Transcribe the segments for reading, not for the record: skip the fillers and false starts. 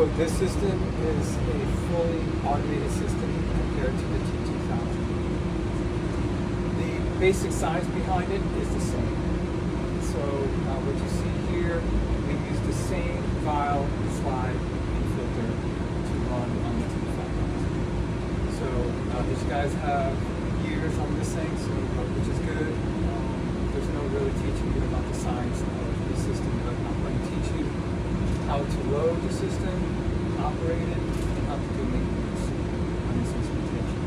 So this system is a fully automated system compared to the T2000. The basic science behind it is the same. So what you see here, we use the same vial, slide, and filter to run on the T5000. So these guys have years on this thing, so which is good. There's no really teaching you about the science of the system, but I'm going to teach you how to load the system, operate it, and how to do maintenance on this instrumentation.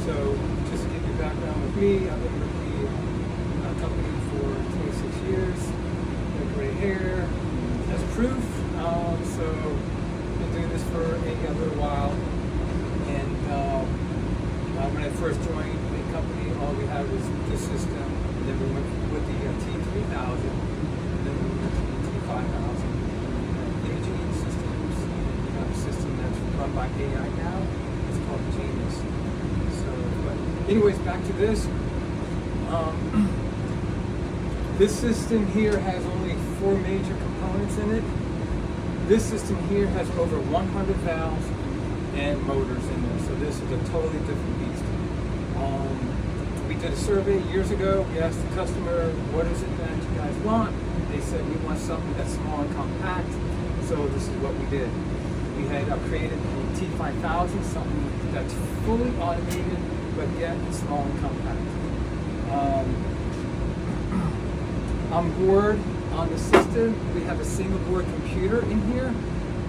So just to give you background with me, I've been with the company for 26 years, got gray hair, as proof. So been doing this for a little while. And when I first joined the company, all we had was this system, and then we went with the T3000, and then we went to the T5000. Imaging systems. We have a system that's run by AI now. It's called Genius. So, but anyways, back to this. This system here has only 4 major components in it. This system here has over 100 valves and motors in there. So this is a totally different beast. We did a survey years ago. We asked the customer, what is it that you guys want? They said, we want something that's small and compact. So this is what we did. We had created a T5000, something that's fully automated, but yet small and compact. On board on the system, we have a single board computer in here.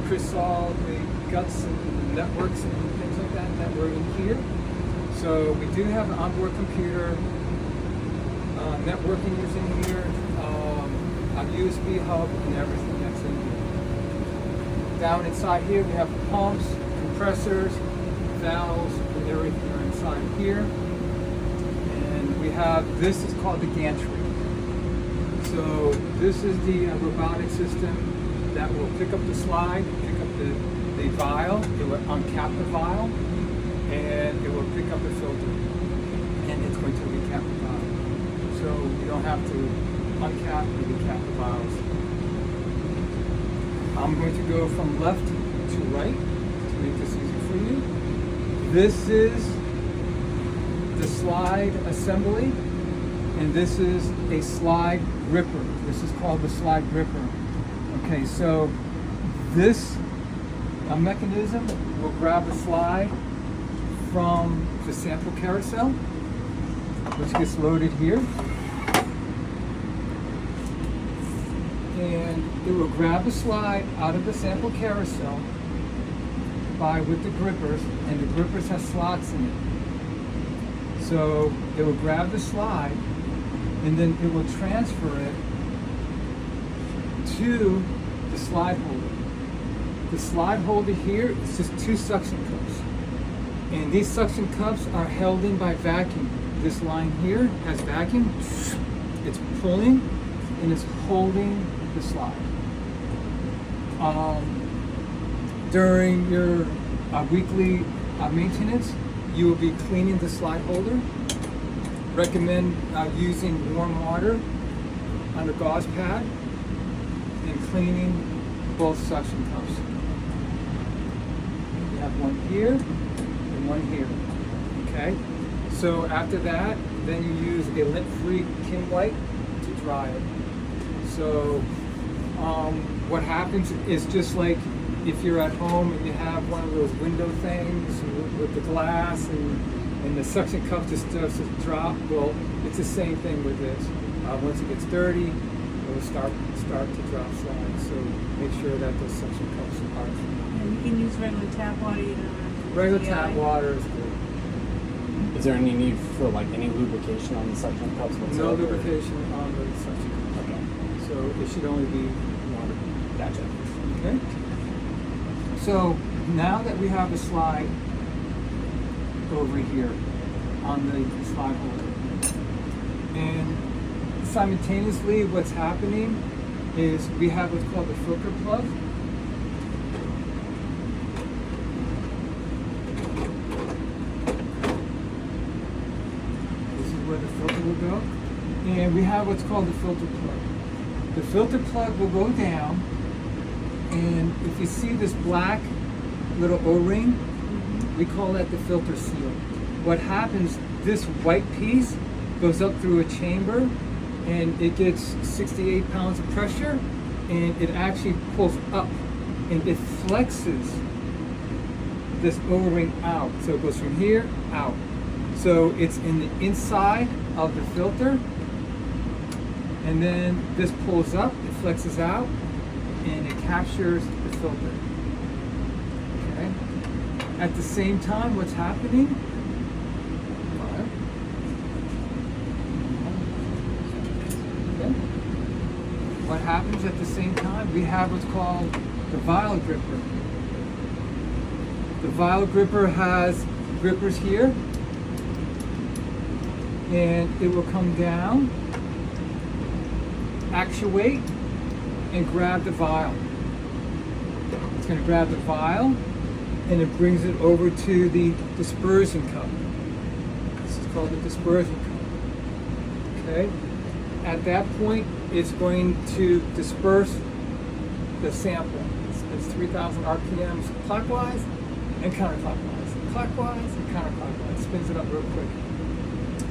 Chris saw the guts and the networks and things like that were in here. So we do have an onboard computer. Networking is in here. A USB hub and everything that's in here. Down inside here we have pumps, compressors, valves, and everything are inside here. And we have, this is called the gantry. So this is the robotic system that will pick up the slide, pick up the vial, it will uncap the vial, and it will pick up the filter. And it's going to recap the vial. So you don't have to uncap and recap the vials. I'm going to go from left to right to make this easy for you. This is the slide assembly, and this is a slide gripper. This is called the slide gripper. Okay, so this mechanism will grab the slide from the sample carousel, which gets loaded here. And it will grab the slide out of the sample carousel with the grippers, and the grippers have slots in it. So it will grab the slide, and then it will transfer it to the slide holder. The slide holder here is just 2 suction cups. And these suction cups are held in by vacuum. This line here has vacuum. It's pulling and it's holding the slide. During your weekly maintenance, you will be cleaning the slide holder. Recommend using warm water on a gauze pad and cleaning both suction cups. You have one here and one here. Okay? So after that, then you use a lint-free Kim White to dry it. So what happens is, just like if you're at home and you have one of those window things with the glass and the suction cup just starts to drop, well, it's the same thing with this. Once it gets dirty, it will start to drop slides. So make sure that those suction cups are clean. And you can use regular tap water either. Regular tap water is good. Is there any need for like any lubrication on the suction cups No whatsoever? lubrication on the suction cups. Okay. So it should only be water. Gotcha. Okay? So now that we have the slide over here on the slide holder, and simultaneously what's happening is we have what's called the filter plug. This is where the filter will go. And we have what's called the filter plug. The filter plug will go down, And if you see this black little O-ring, we call that the filter seal. What happens, this white piece goes up through a chamber and it gets 68 pounds of pressure and it actually pulls up and it flexes this O-ring out. So it goes from here out. So it's in the inside of the filter, and then this pulls up, it flexes out, and it captures the filter. Okay. At the same time, what's happening? Okay. What happens at the same time? We have what's called the vial gripper. The vial gripper has grippers here, and it will come down, actuate, and grab the vial. It's going to grab the vial, and it brings it over to the dispersion cup. This is called the dispersion cup. Okay? At that point, it's going to disperse the sample. It's 3,000 RPMs clockwise and counterclockwise. Clockwise and counterclockwise. Spins it up real quick.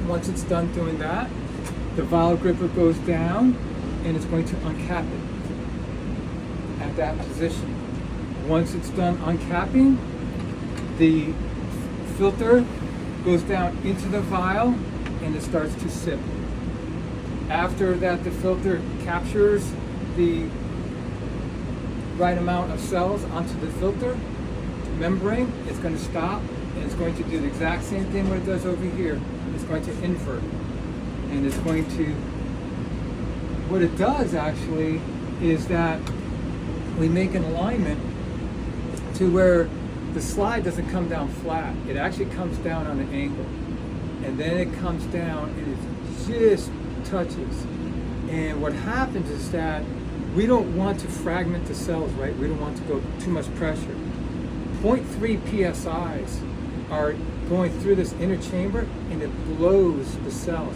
Once it's done doing that, the vial gripper goes down and it's going to uncap it at that position. Once it's done uncapping, the filter goes down into the vial and it starts to sip. After that, the filter captures the right amount of cells onto the filter membrane. It's going to stop and it's going to do the exact same thing what it does over here. It's going to invert, and it's going to, what it does actually is that we make an alignment to where the slide doesn't come down flat. It actually comes down on an angle, and then it comes down and it just touches. And what happens is that we don't want to fragment the cells, right? We don't want to go too much pressure. 0.3 psi's are going through this inner chamber and it blows the cells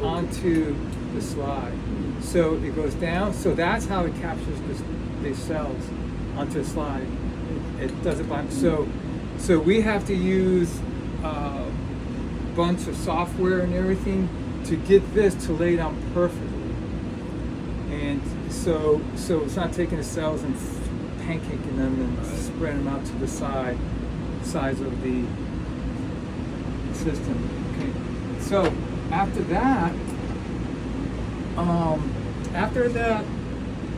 onto the slide. So it goes down, so that's how it captures the cells onto the slide. It does it by, so we have to use a bunch of software and everything to get this to lay down perfectly. And so it's not taking the cells and pancaking them and spreading them out to the sides of the system. Okay. So after that,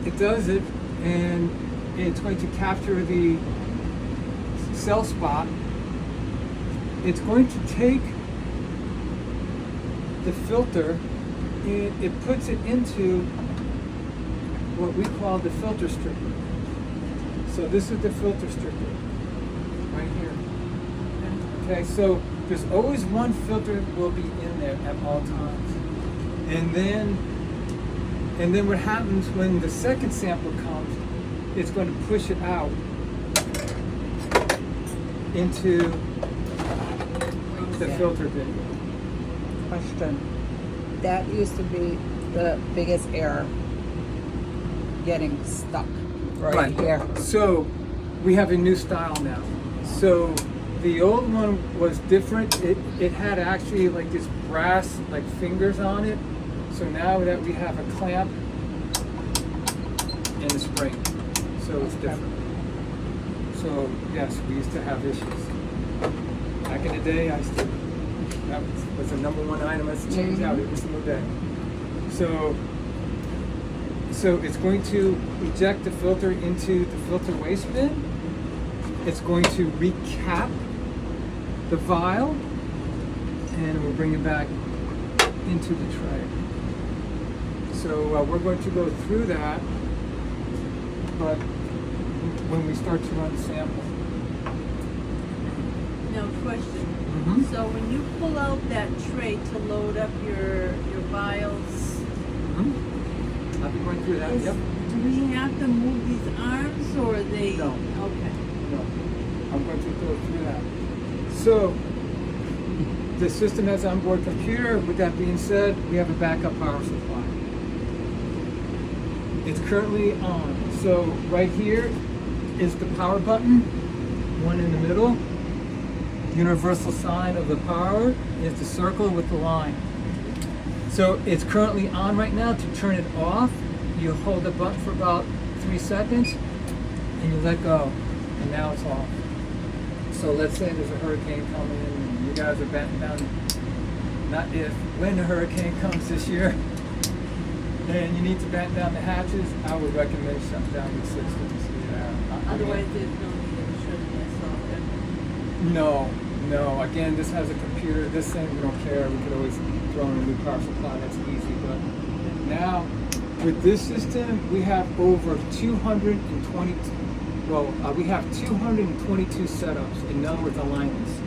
it does it, and it's going to capture the cell spot. It's going to take the filter and it puts it into what we call the filter stripper. So this is the filter stripper right here. Okay, so there's always one filter will be in there at all times. And then what happens when the second sample comes, it's going to push it out into the filter bin. Question. That used to be the biggest error, getting stuck right here. So we have a new style now. So the old one was different. It had actually like this brass like fingers on it. So now that we have a clamp and a spring, so it's different. So yes, we used to have issues. Back in the day, that was the number one item that's changed out every single day. So it's going to eject the filter into the filter waste bin. It's going to recap the vial, and we'll bring it back into the tray. So we're going to go through that, but when we start to run the sample. No question. Mm-hmm. So when you pull out that tray to load up your vials, Mm-hmm. I'll be going through that. Yep. do we have to move these arms or are they? No. Okay. No, I'm going to go through that. So, the system has onboard computer. With that being said, we have a backup power supply. It's currently on. So right here is the power button, one in the middle. Universal sign of the power is the circle with the line. So it's currently on right now. To turn it off, you hold the button for about 3 seconds and you let go, and now it's off. So let's say there's a hurricane coming and you guys are batting down, not if, when the hurricane comes this year, and you need to batten down the hatches, I would recommend shutting down the systems. Yeah. Otherwise, there's no need of shutting this off. No. Again, this has a computer. This thing, we don't care. We could always throw in a new power supply. That's easy. But now, with this system, we have over 220. We have 222 setups. In other words, alignments.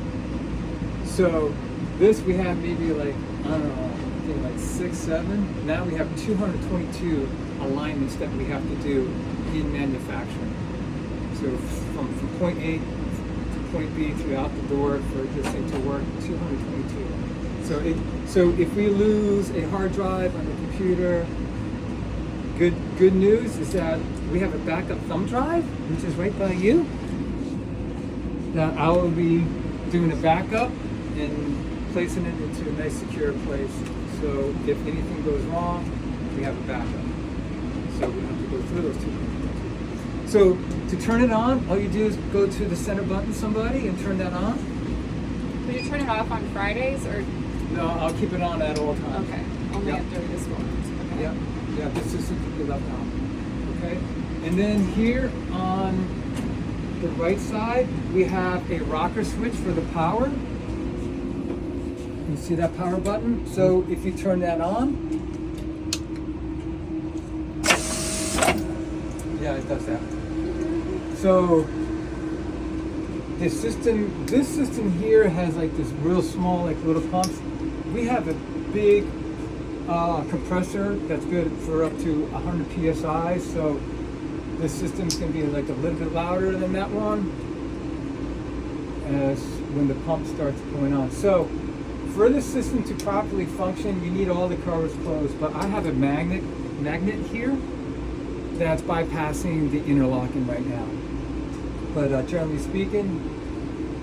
So this we have maybe like, I don't know, like 6, 7. Now we have 222 alignments that we have to do in manufacturing. So from point A to point B throughout the door for this thing to work, 222. So if we lose a hard drive on the computer, good news is that we have a backup thumb drive, which is right by you, that I will be doing a backup and placing it into a nice secure place. So if anything goes wrong, we have a backup. So we have to go through those 2 things. So to turn it on, all you do is go to the center button, somebody, and turn that on. Would you turn it off on Fridays or? No, I'll keep it on at all times. Okay, only Yep. after this one. Okay. Yeah, this system can be left on. Okay, and then here on the right side, we have a rocker switch for the power. You see that power button? So if you turn that on, yeah, it does that. So this system here has like this real small, like little pumps. We have a big compressor that's good for up to 100 psi. So this system's gonna be like a little bit louder than that one as when the pump starts going on. So for this system to properly function, you need all the covers closed. But I have a magnet here that's bypassing the interlocking right now. But generally speaking,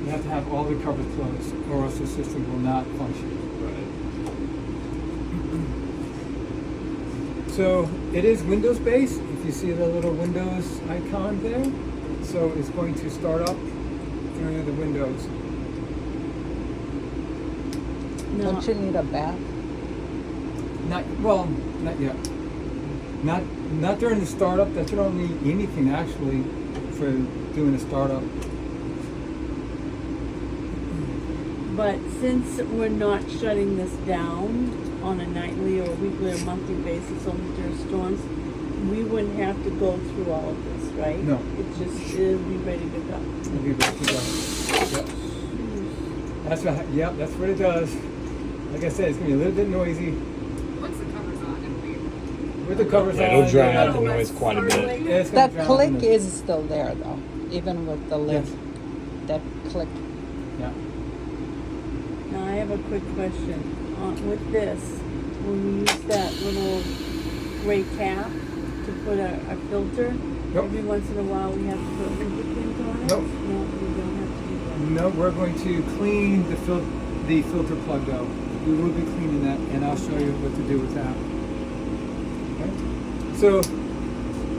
you have to have all the covers closed, or else the system will not function. So it is Windows based. If you see the little Windows icon there, so it's going to start up through the Windows. No. Don't you need a bath? Not yet. Not during the startup. That you don't need anything actually for doing a startup. But since we're not shutting this down on a nightly or weekly or monthly basis only during storms, we wouldn't have to go through all of this, right? No. It just it'll be ready to go. It'll be ready to go. Yep. That's what it does. Like I said, it's gonna be a little bit noisy. Once the cover's on, it'll be. With the covers Yeah, on, it'll drown yeah. out the noise quite a bit. Yeah, it's gonna That drown click the- is still there though, even with the lid. Yes. That click. Yeah. Now I have a quick question. With this, when we use that little gray cap to put a filter, Yep. every once in a while we have to put lubricant on it? Nope. No, we don't have to do that. No, we're going to clean the filter plug though. We will be cleaning that, and I'll show you what to do with that. Okay. So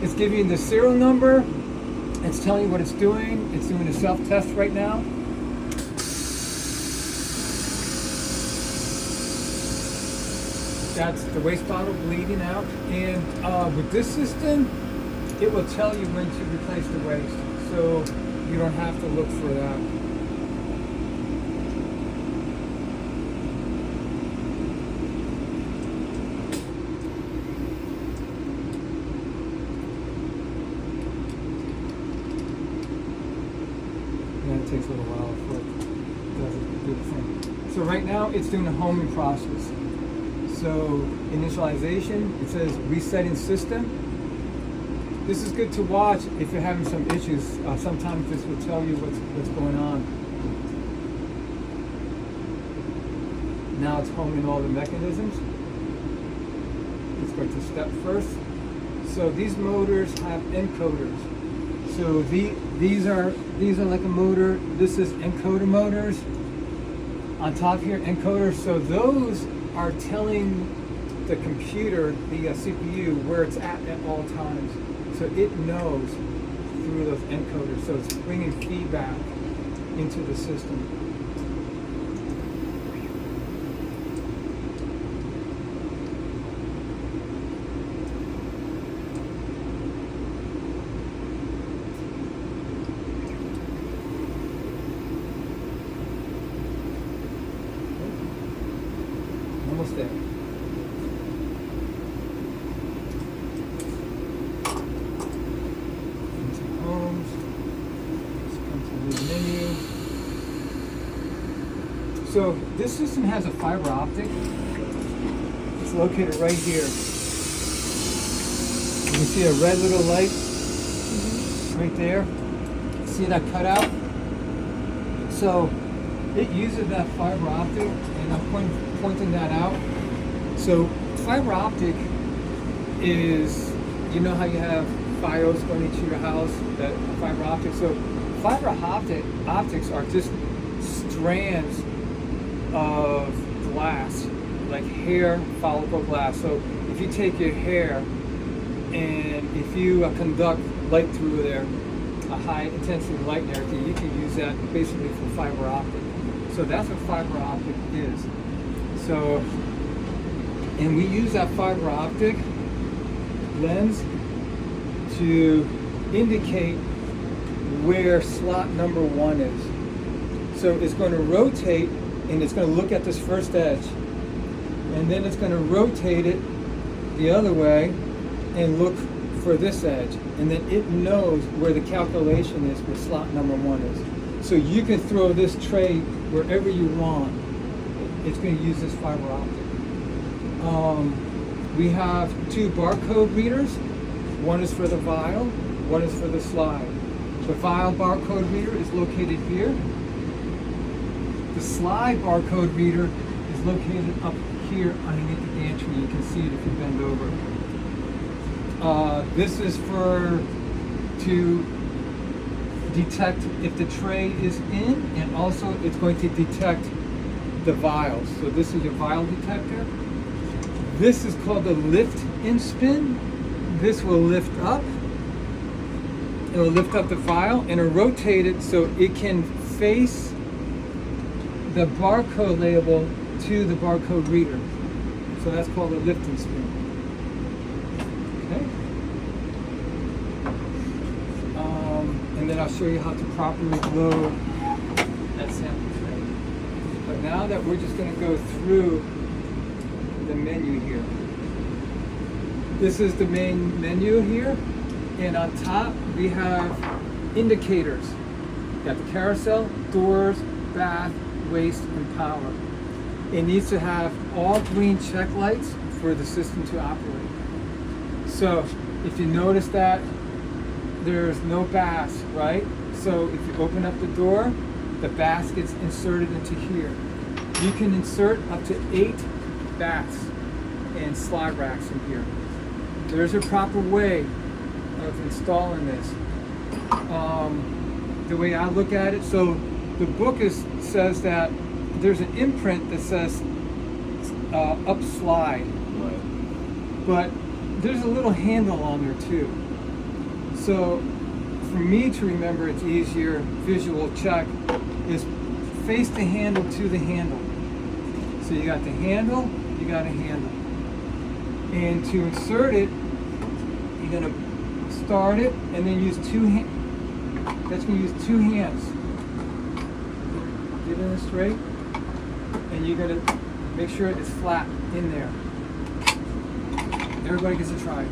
it's giving you the serial number. It's telling you what it's doing. It's doing a self-test right now. That's the waste bottle bleeding out. And with this system, it will tell you when to replace the waste. So you don't have to look for that. Yeah, it takes a little while before it does it, do the thing. So right now it's doing a homing process. So initialization, it says resetting system. This is good to watch if you're having some issues. Sometimes this will tell you what's going on. Now it's homing all the mechanisms. Let's go to step first. So these motors have encoders. So these are like a motor. This is encoder motors. On top here, encoders. So those are telling the computer, the CPU, where it's at all times. So it knows through those encoders. So it's bringing feedback into the system. Almost there. Into homes. Let's come to the menu. So this system has a fiber optic. It's located right here. You can see a red little light right there. See that cutout? So it uses that fiber optic, and I'm pointing that out. So fiber optic is, you know how you have files going into your house, that fiber optic. So fiber optics are just strands of glass, like hair follicle glass. So if you take your hair and if you conduct light through there, a high intensity light and everything, you can use that basically for fiber optic. So that's what fiber optic is. So, and we use that fiber optic lens to indicate where slot number 1 is. So it's going to rotate and it's going to look at this first edge, and then it's going to rotate it the other way and look for this edge, and then it knows where the calculation is where slot number 1 is. So you can throw this tray wherever you want. It's going to use this fiber optic. We have 2 barcode readers. One is for the vial, one is for the slide. The vial barcode reader is located here. The slide barcode reader is located up here underneath the gantry. You can see it if you bend over. This is to detect if the tray is in, and also it's going to detect the vials. So this is your vial detector. This is called the lift and spin. This will lift up. It will lift up the vial and it'll rotate it so it can face the barcode label to the barcode reader. So that's called a lift and spin. Okay. And then I'll show you how to properly load that sample tray. But now that we're just going to go through the menu here. This is the main menu here, and on top we have indicators. Got the carousel, doors, bath, waste, and power. It needs to have all green check lights for the system to operate. So if you notice that there's no baths, right? So if you open up the door, the bath gets inserted into here. You can insert up to 8 baths and slide racks in here. There's a proper way of installing this. The way I look at it, so the book says that there's an imprint that says up slide, Right. but there's a little handle on there too. So for me to remember, it's easier, visual check, is face the handle to the handle. So you got the handle, you got a handle. And to insert it, you're gonna start it and then use 2 hands. That's gonna use 2 hands. Get in it straight, and you're gonna make sure it's flat in there. Everybody gets to try it.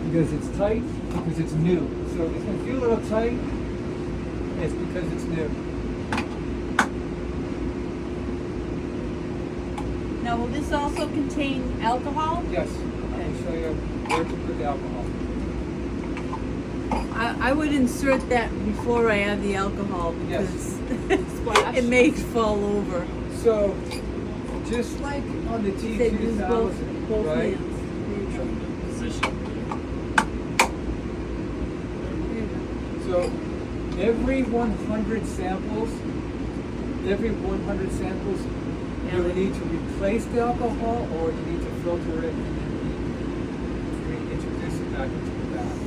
Because it's tight, because it's new. So it's gonna feel a little tight, it's because it's new. Now, will this also contain alcohol? Yes, I'll show you where to put the alcohol. I would insert that before I add the alcohol Yes. because Splash. it may fall over. So, just like on the They use both T2000, right? hands. So every 100 samples, you will need to replace the alcohol, or you need to filter it and then reintroduce it back into the bath.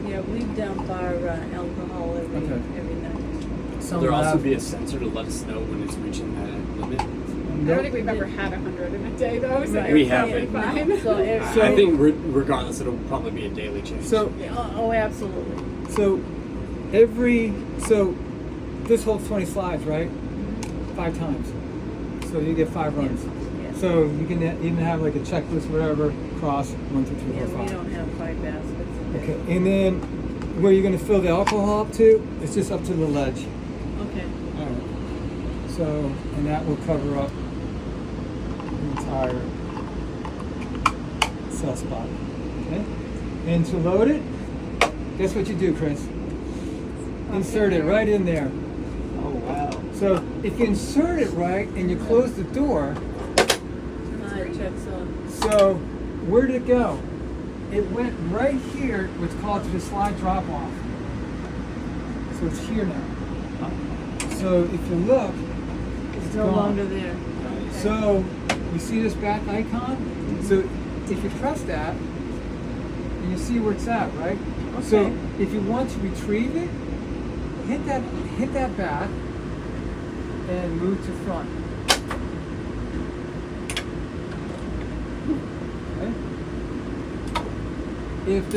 Yeah, we dump our alcohol every Okay. night. Will there also be a sensor to let us know when it's reaching that limit? I don't think we've ever had 100 in a day though, so Right. We it's probably haven't. fine. So, I think regardless, it'll probably be a daily change. So oh, absolutely. So this holds 20 slides, right? 5 times. So you get 5 runs. Yes. So you can even have like a checklist, whatever, cross 1, 2, 3, 4, Yeah, 5. we don't have 5 baskets a day. Okay, and then where you're going to fill the alcohol up to, it's just up to the ledge. Okay. All right. So, and that will cover up the entire cell spot. Okay. And to load it, guess what you do, Chris? Insert it right in there. Oh wow. So if you insert it right and you close the door, It checks off. so where did it go? It went right here, what's called the slide drop off. So it's here now. So if you look, It's it's no gone. longer there. So you see this back icon? So if you press that, and you see where it's at, right? So Okay. if you want to retrieve it, hit that back and move to front. Okay? If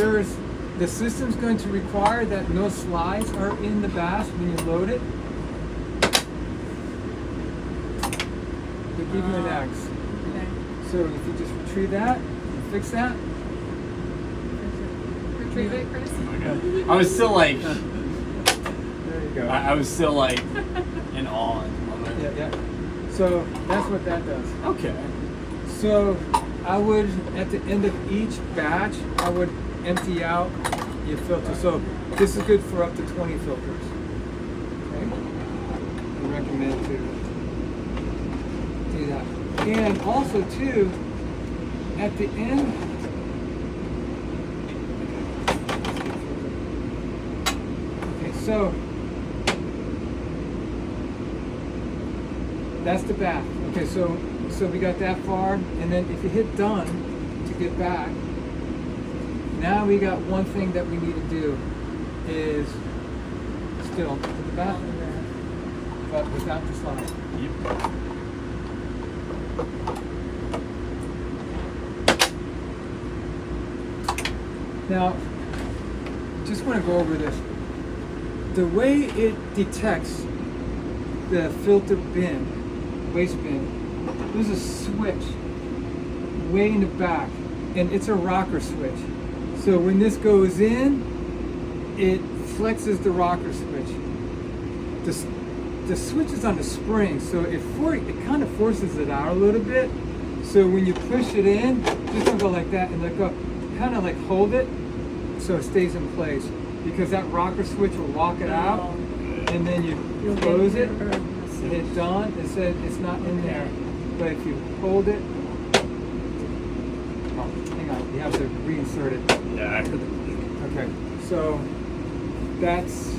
the system's going to require that no slides are in the bath when you load it, they give you an X. Okay. So if you just retrieve that, fix that. Retrieve it, Chris. I was still like, There you go. I was still like in awe at the moment. Yeah. So that's what that does. Okay. So I would, at the end of each batch, I would empty out your filter. So this is good for up to 20 filters. Okay? I recommend to do that. And also too, at the end, okay, so that's the bath. Okay, so we got that far, and then if you hit done to get back, now we got one thing that we need to do is still put the bath in there, but without the slide. Yep. Now, just want to go over this. The way it detects the filter bin, waste bin, there's a switch way in the back, and it's a rocker switch. So when this goes in, it flexes the rocker switch. The switch is on the spring, so it kind of forces it out a little bit. So when you push it in, just don't go like that and let go. Kind of like hold it so it stays in place, because that rocker switch will lock it out, and then you close it and it's done. It said it's not in there, but if you hold it, oh, hang on, you have to reinsert it. Yeah. Okay, so that's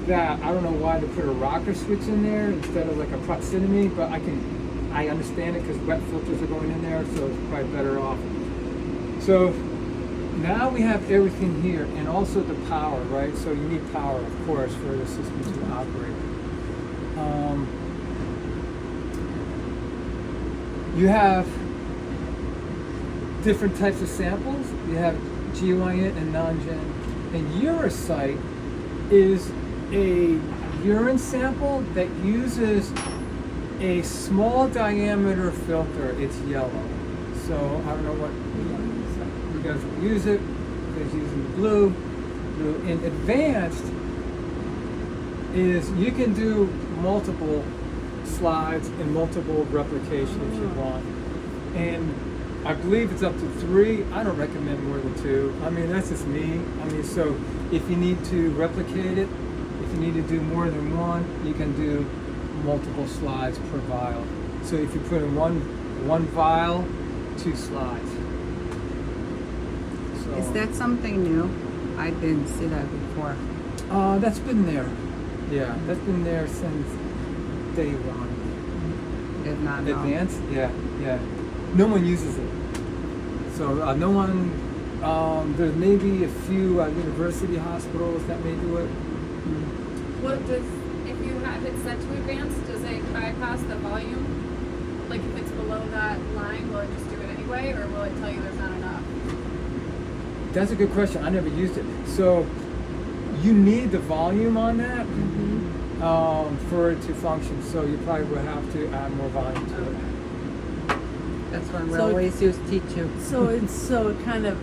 that. I don't know why they put a rocker switch in there instead of like a proximity, but I understand it because wet filters are going in there, so it's probably better off. So now we have everything here, and also the power, right? So you need power, of course, for the system to operate. You have different types of samples. You have GYN and non-gen. And uricite is a urine sample that uses a small diameter filter. It's yellow. So I don't know what you guys use it. You guys using the blue. And advanced is you can do multiple slides and multiple replication if you want. And I believe it's up to 3. I don't recommend more than 2. I mean, that's just me. I mean, so if you need to replicate it, if you need to do more than one, you can do multiple slides per vial. So if you put in one vial, 2 slides. So, Is that something new? I didn't see that before. that's been there. Yeah, that's been there since day one. Did not know. Advanced? Yeah, yeah. No one uses it. So no one. There's maybe a few university hospitals that may do it. What does, if you have it set to advanced, does it bypass the volume? Like if it's below that line, will it just do it anyway, or will it tell you there's not enough? That's a good question. I never used it. So you need the volume on that for it to function. So you probably will have to add more volume to it. That's when So railways use T2. So it kind of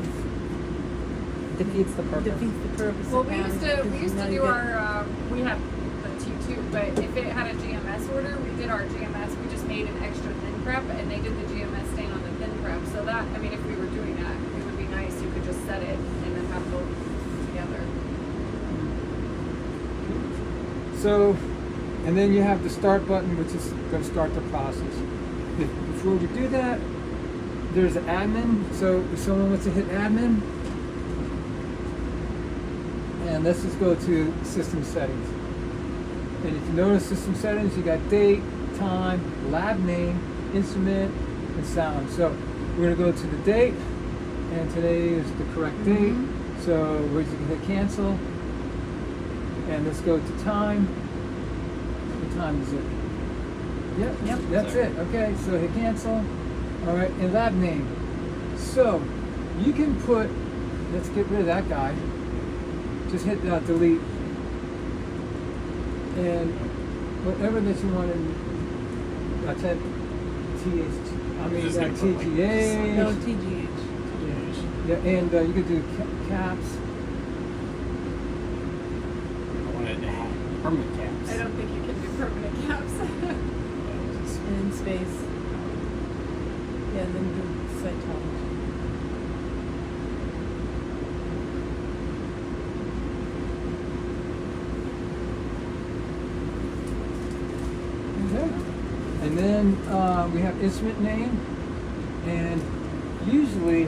Defeats the purpose. defeats the purpose. Well, of we used having it, to 'cause now you do get- our we have the T2, but if it had a GMS order, we did our GMS. We just made an extra thin prep, and they did the GMS stain on the thin prep. So that, I mean, if we were doing that, it would be nice. You could just set it and then have both together. So, and then you have the start button, which is going to start the process. Before we do that, there's admin. So if someone wants to hit admin, and let's just go to system settings. And if you notice system settings, you got date, time, lab name, instrument, and sound. So we're going to go to the date, and today is the correct date. So we're just going to hit cancel. And let's go to time. What time is it? Yep, that's it. Okay, so hit cancel. All right, and lab name. So you can put, let's get rid of that guy. Just hit delete. And whatever that you want to, I said Just gonna put, like, TGA. No, TGH. Yeah, and you could do caps. I want it to have permanent caps. I don't think you can do permanent caps. And in space. Yeah, then do cytology. Okay. And then we have instrument name, and usually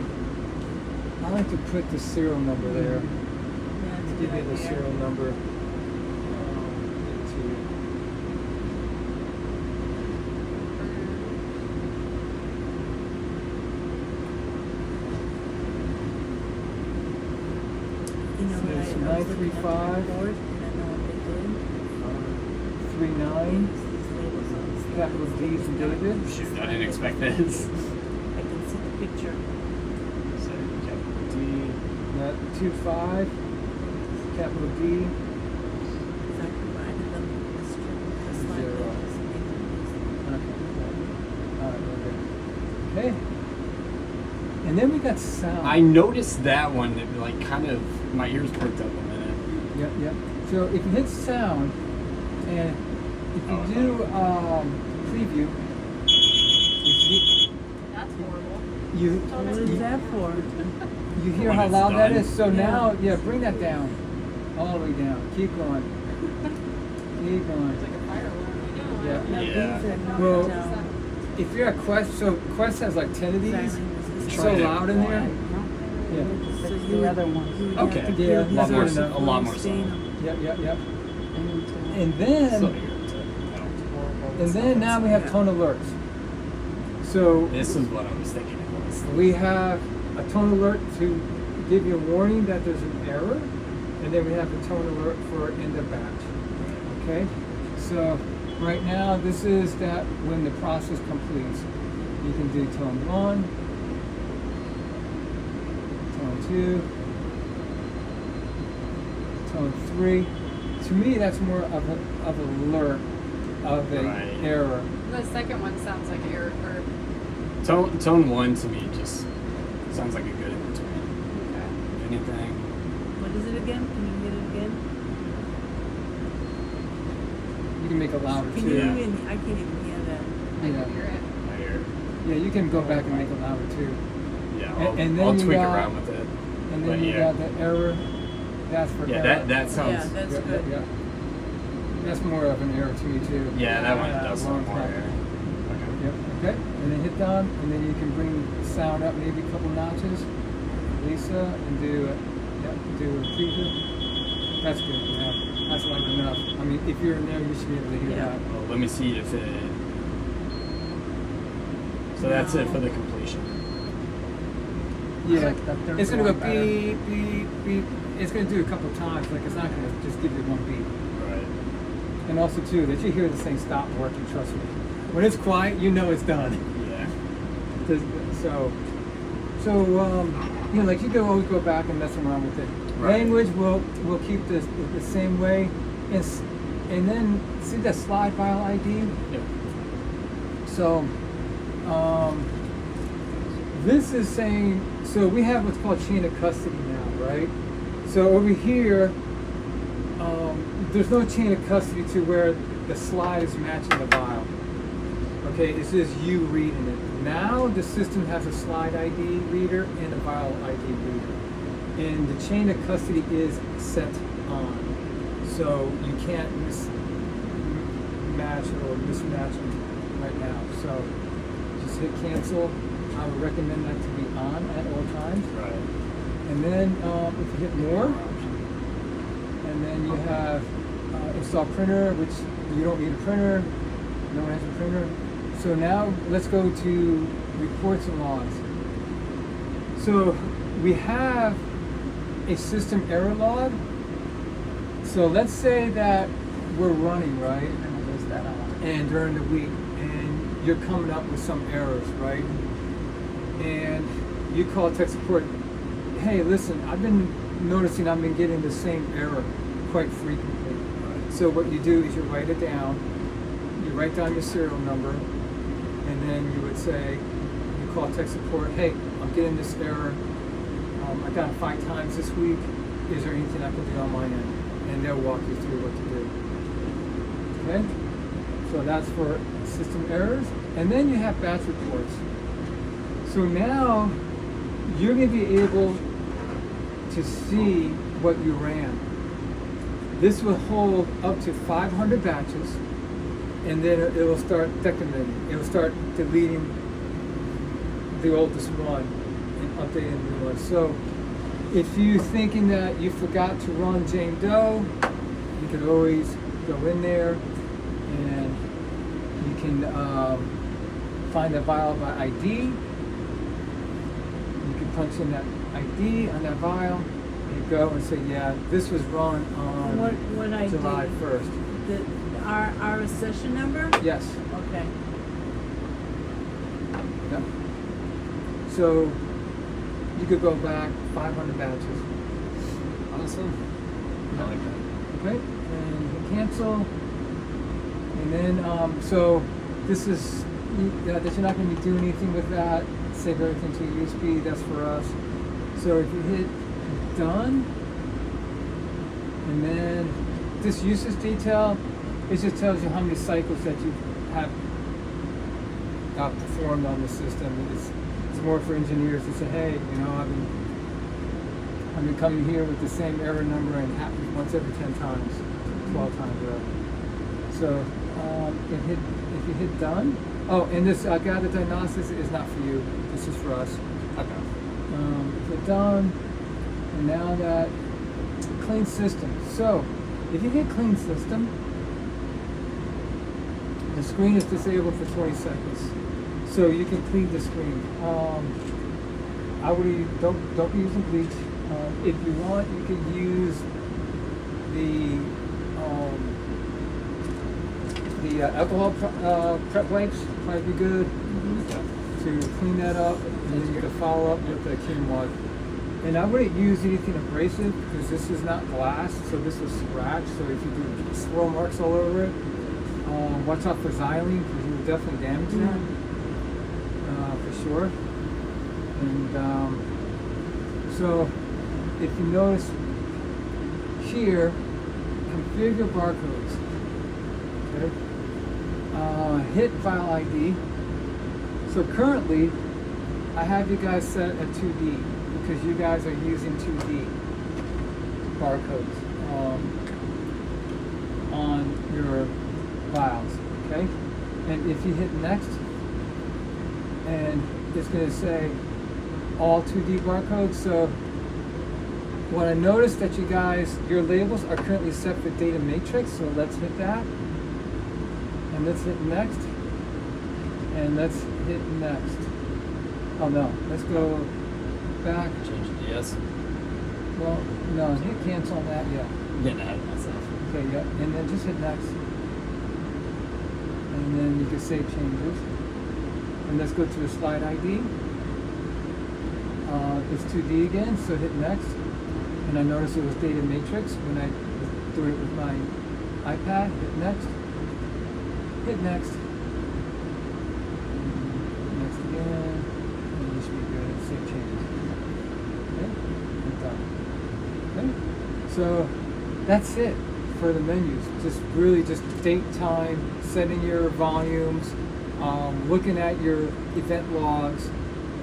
I like to put the serial number there. Yeah, it's a Give good you the idea. serial number. You know, So what, it's I was looking at the 935. report, and I know what they did. 39, These labels on the side. capital D's and David. Shoot, I didn't expect this. I can see the picture. So, capital D. 25, capital D. Because I provided them with the strip of the slide Zero. labels and they can use them. Alright, we're good. Okay. And then we got sound. I noticed that one, that like kind of, my ears perked up a minute. Yep, yep. So if you hit sound, and if you Oh, do preview, That's horrible. What is that for? you hear When how it's loud that done. is. So Yeah. now, bring that down, all the way down. Keep going. Keep going. It's like a fire alarm. Yeah. Now Yeah. these are not Well, down. If you're at Quest, so Quest has like 10 of these. Siren It's is so Try it. loud in there. Yeah. So Fix you the would- other one. you would Okay. have to Yeah, build a lot these more up sound. before A lot you more stain sound. them. Yep, yep, yep. I need to- And Still then, here to and then now we have tone alerts. So This is what I was thinking it was. we have a tone alert to give you a warning that there's an error, and then we have a tone alert for end of batch. Okay, so right now this is that when the process completes. You can do tone 1, tone 2, tone 3. To me, that's more of an alert of a Right. error. The second one sounds like air or Tone 1 to me just sounds like a good in between. okay. If anything. What is it again? Can you get it again? You can make it louder Can too. you Yeah. even, I can't even hear that. I Yeah. can hear it. I hear. Yeah, you can go back and make it louder too. Yeah, And- I'll, and then I'll you tweak got- around with it. And But then you yeah. got the error. That's for Yeah, error. that sounds. Yeah, that's Yeah, good. yeah, That's more of an error to me too. Yeah, that one does wrong look more track. error. Okay. Yep. Okay. And then hit done, and then you can bring sound up maybe a couple notches, Lisa, and do a preview. That's good. Yeah. That's loud enough. I mean, if you're in there, you should be able to hear Yeah. that. Well, let me see if it. So that's it for the completion. Yeah. like the third It's gonna go one better. beep, beep, beep. It's gonna do a couple times. Like it's not gonna just give you one beep. Right. And also too, that you hear this thing stop working. Trust me. When it's quiet, you know it's done. Yeah. So, you know, like you can always go back and mess around with it. Right. Language will keep this the same way, and then see that slide file ID. Yeah. So, this is saying, so we have what's called chain of custody now, right? So over here, there's no chain of custody to where the slide is matching the file. Okay, it's just you reading it. Now the system has a slide ID reader and a file ID reader. And the chain of custody is set on. So you can't match or mismatch them right now. So just hit cancel. I would recommend that to be on at all times. Right. And then if you hit more, and then you have install printer, which you don't need a printer. No one has a printer. So now let's go to reports and logs. So we have a system error log. So let's say that we're running, right? And lose that on. And during the week, and you're coming up with some errors, right? And you call tech support, hey, listen, I've been noticing I've been getting the same error quite frequently. So what you do is you write it down, you write down your serial number, and then you would say, you call tech support, hey, I'm getting this error. I got it 5 times this week. Is there anything I can do on my end? And they'll walk you through what to do. Okay? So that's for system errors. And then you have batch reports. So now you're going to be able to see what you ran. This will hold up to 500 batches, and then it will start decrementing. It will start deleting the oldest one and updating the new one. So if you're thinking that you forgot to run Jane Doe, you could always go in there and you can find the vial by ID. You can punch in that ID on that vial. You go and say, yeah, this was run on What ID? July 1st. Our session number? Yes. Okay. Yep. So you could go back 500 batches. Awesome. I like that. Okay, and hit cancel. And then, so this is, that you're not going to be doing anything with that. Save everything to USB, that's for us. So if you hit done, and then this usage detail, it just tells you how many cycles that you have performed on the system. It's more for engineers to say, hey, you know, I've been coming here with the same error number and happened once every 10 times, 12 times, whatever. So if you hit done, oh, and this gather diagnostics is not for you. This is for us. Okay. Hit done, and now that clean system. So if you hit clean system, the screen is disabled for 20 seconds. So you can clean the screen. I would don't be using bleach. If you want, you can use the alcohol prep wipes. Might be good to clean that up, and then you can follow up with the clean water. And I wouldn't use anything abrasive because this is not glass, so this is scratch. So if you do swirl marks all over it, watch out for xylene because you will definitely damage that for sure. And so if you notice here, configure barcodes. Okay. Hit file ID. So currently, I have you guys set at 2D because you guys are using 2D barcodes on your if you hit next, and it's going to say all 2D barcodes. So what I noticed that you guys, your labels are currently set for data matrix. So let's hit that, and let's hit next, and let's hit next. Oh no, let's go back. Change it to yes. Well, no, hit cancel on that. Yeah. I'm getting ahead of myself. Okay, yeah, and then just hit next. And then you can save changes. And let's go to the slide ID. It's 2D again, so hit next. And I noticed it was data matrix when I was doing it with my iPad. Hit next. Hit next. And next again. And you should be good. Save changes. Okay? And done. Okay? So that's it for the menus. Just really just date, time, setting your volumes, looking at your event logs,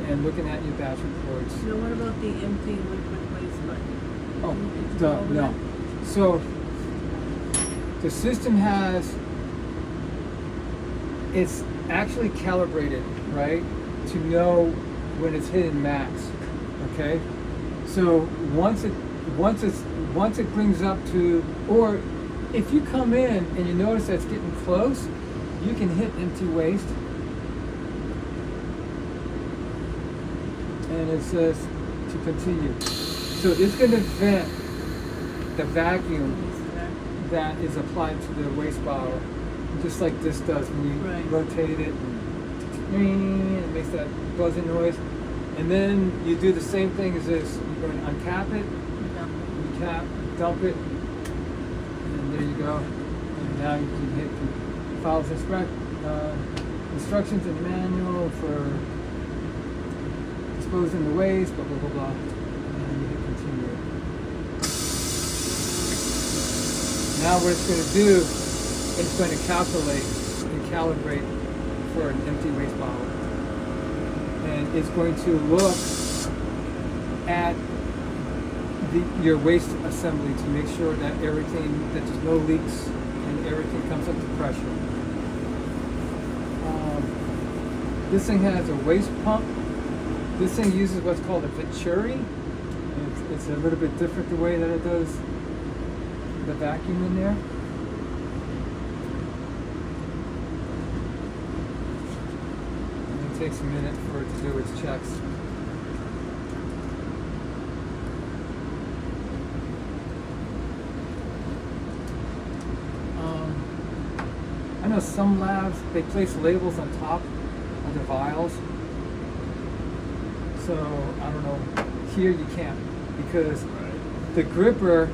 and looking at your batch reports. Now what about the empty liquid waste button? Oh, Did you duh, go over no. that? So the system has, it's actually calibrated, right, to know when it's hitting max. Okay, so once it brings up to, or if you come in and you notice that it's getting close, you can hit empty waste, and it says to continue. So it's going to vent the vacuum that is applied to the waste bottle, just like this does when you Right. rotate it. It makes that buzzing noise, and then you do the same thing as this. You're going to uncap it, Yeah. cap, dump it, and there you go. And now you can hit the files instructions and manual for disposing the waste, blah blah blah blah, and you hit continue. Now what it's going to do, it's going to calculate and calibrate for an empty waste bottle, and it's going to look at your waste assembly to make sure that that there's no leaks and everything comes up to pressure. This thing has a waste pump. This thing uses what's called a Venturi. It's a little bit different the way that it does the vacuum in there. And it takes a minute for it to do its checks. I know some labs, they place labels on top of the vials. So, I don't know, here you can't, because the gripper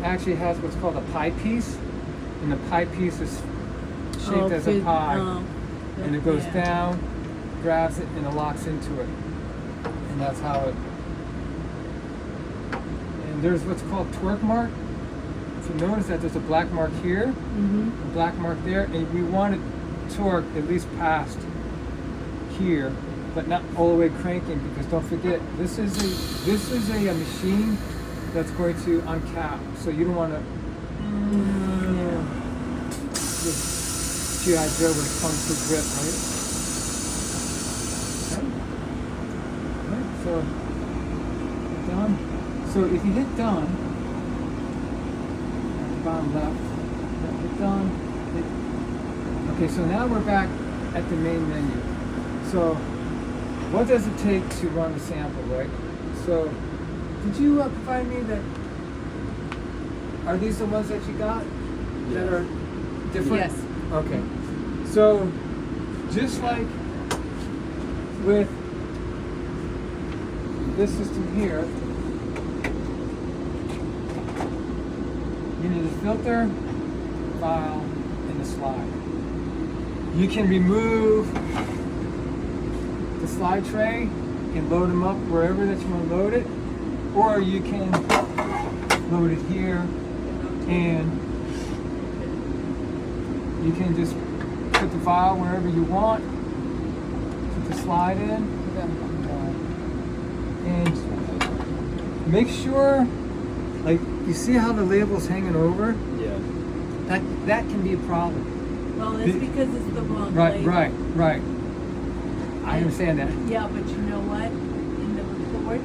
actually has what's called a pie piece, and the pie piece is shaped as a pie, and it goes down, grabs it, and it locks into it. And that's how it, and there's what's called torque mark. If you notice that there's a black mark here, a black mark there, and we want it torque at least past here, but not all the way cranking, because don't forget, this is a machine that's going to uncap, so you don't want to G.I. Joe when it comes to grip, right? Okay. So done. So if you hit done, at the bottom left, hit done. Okay, so now we're back at the main menu. So what does it take to run a sample, right? So did you provide me that? Are these the ones that you got that are different? Yes. Okay. So just like with this system here, you need a filter, file, and a slide. You can remove the slide tray and load them up wherever that you want to load it, or you can load it here, and you can just put the file wherever you want, put the slide in, and make sure, like, you see how the label's hanging over? Yeah. That can be a problem. Well, that's The- because it's the wrong Right, label. right. I understand that. Yeah, but you know what? In the report,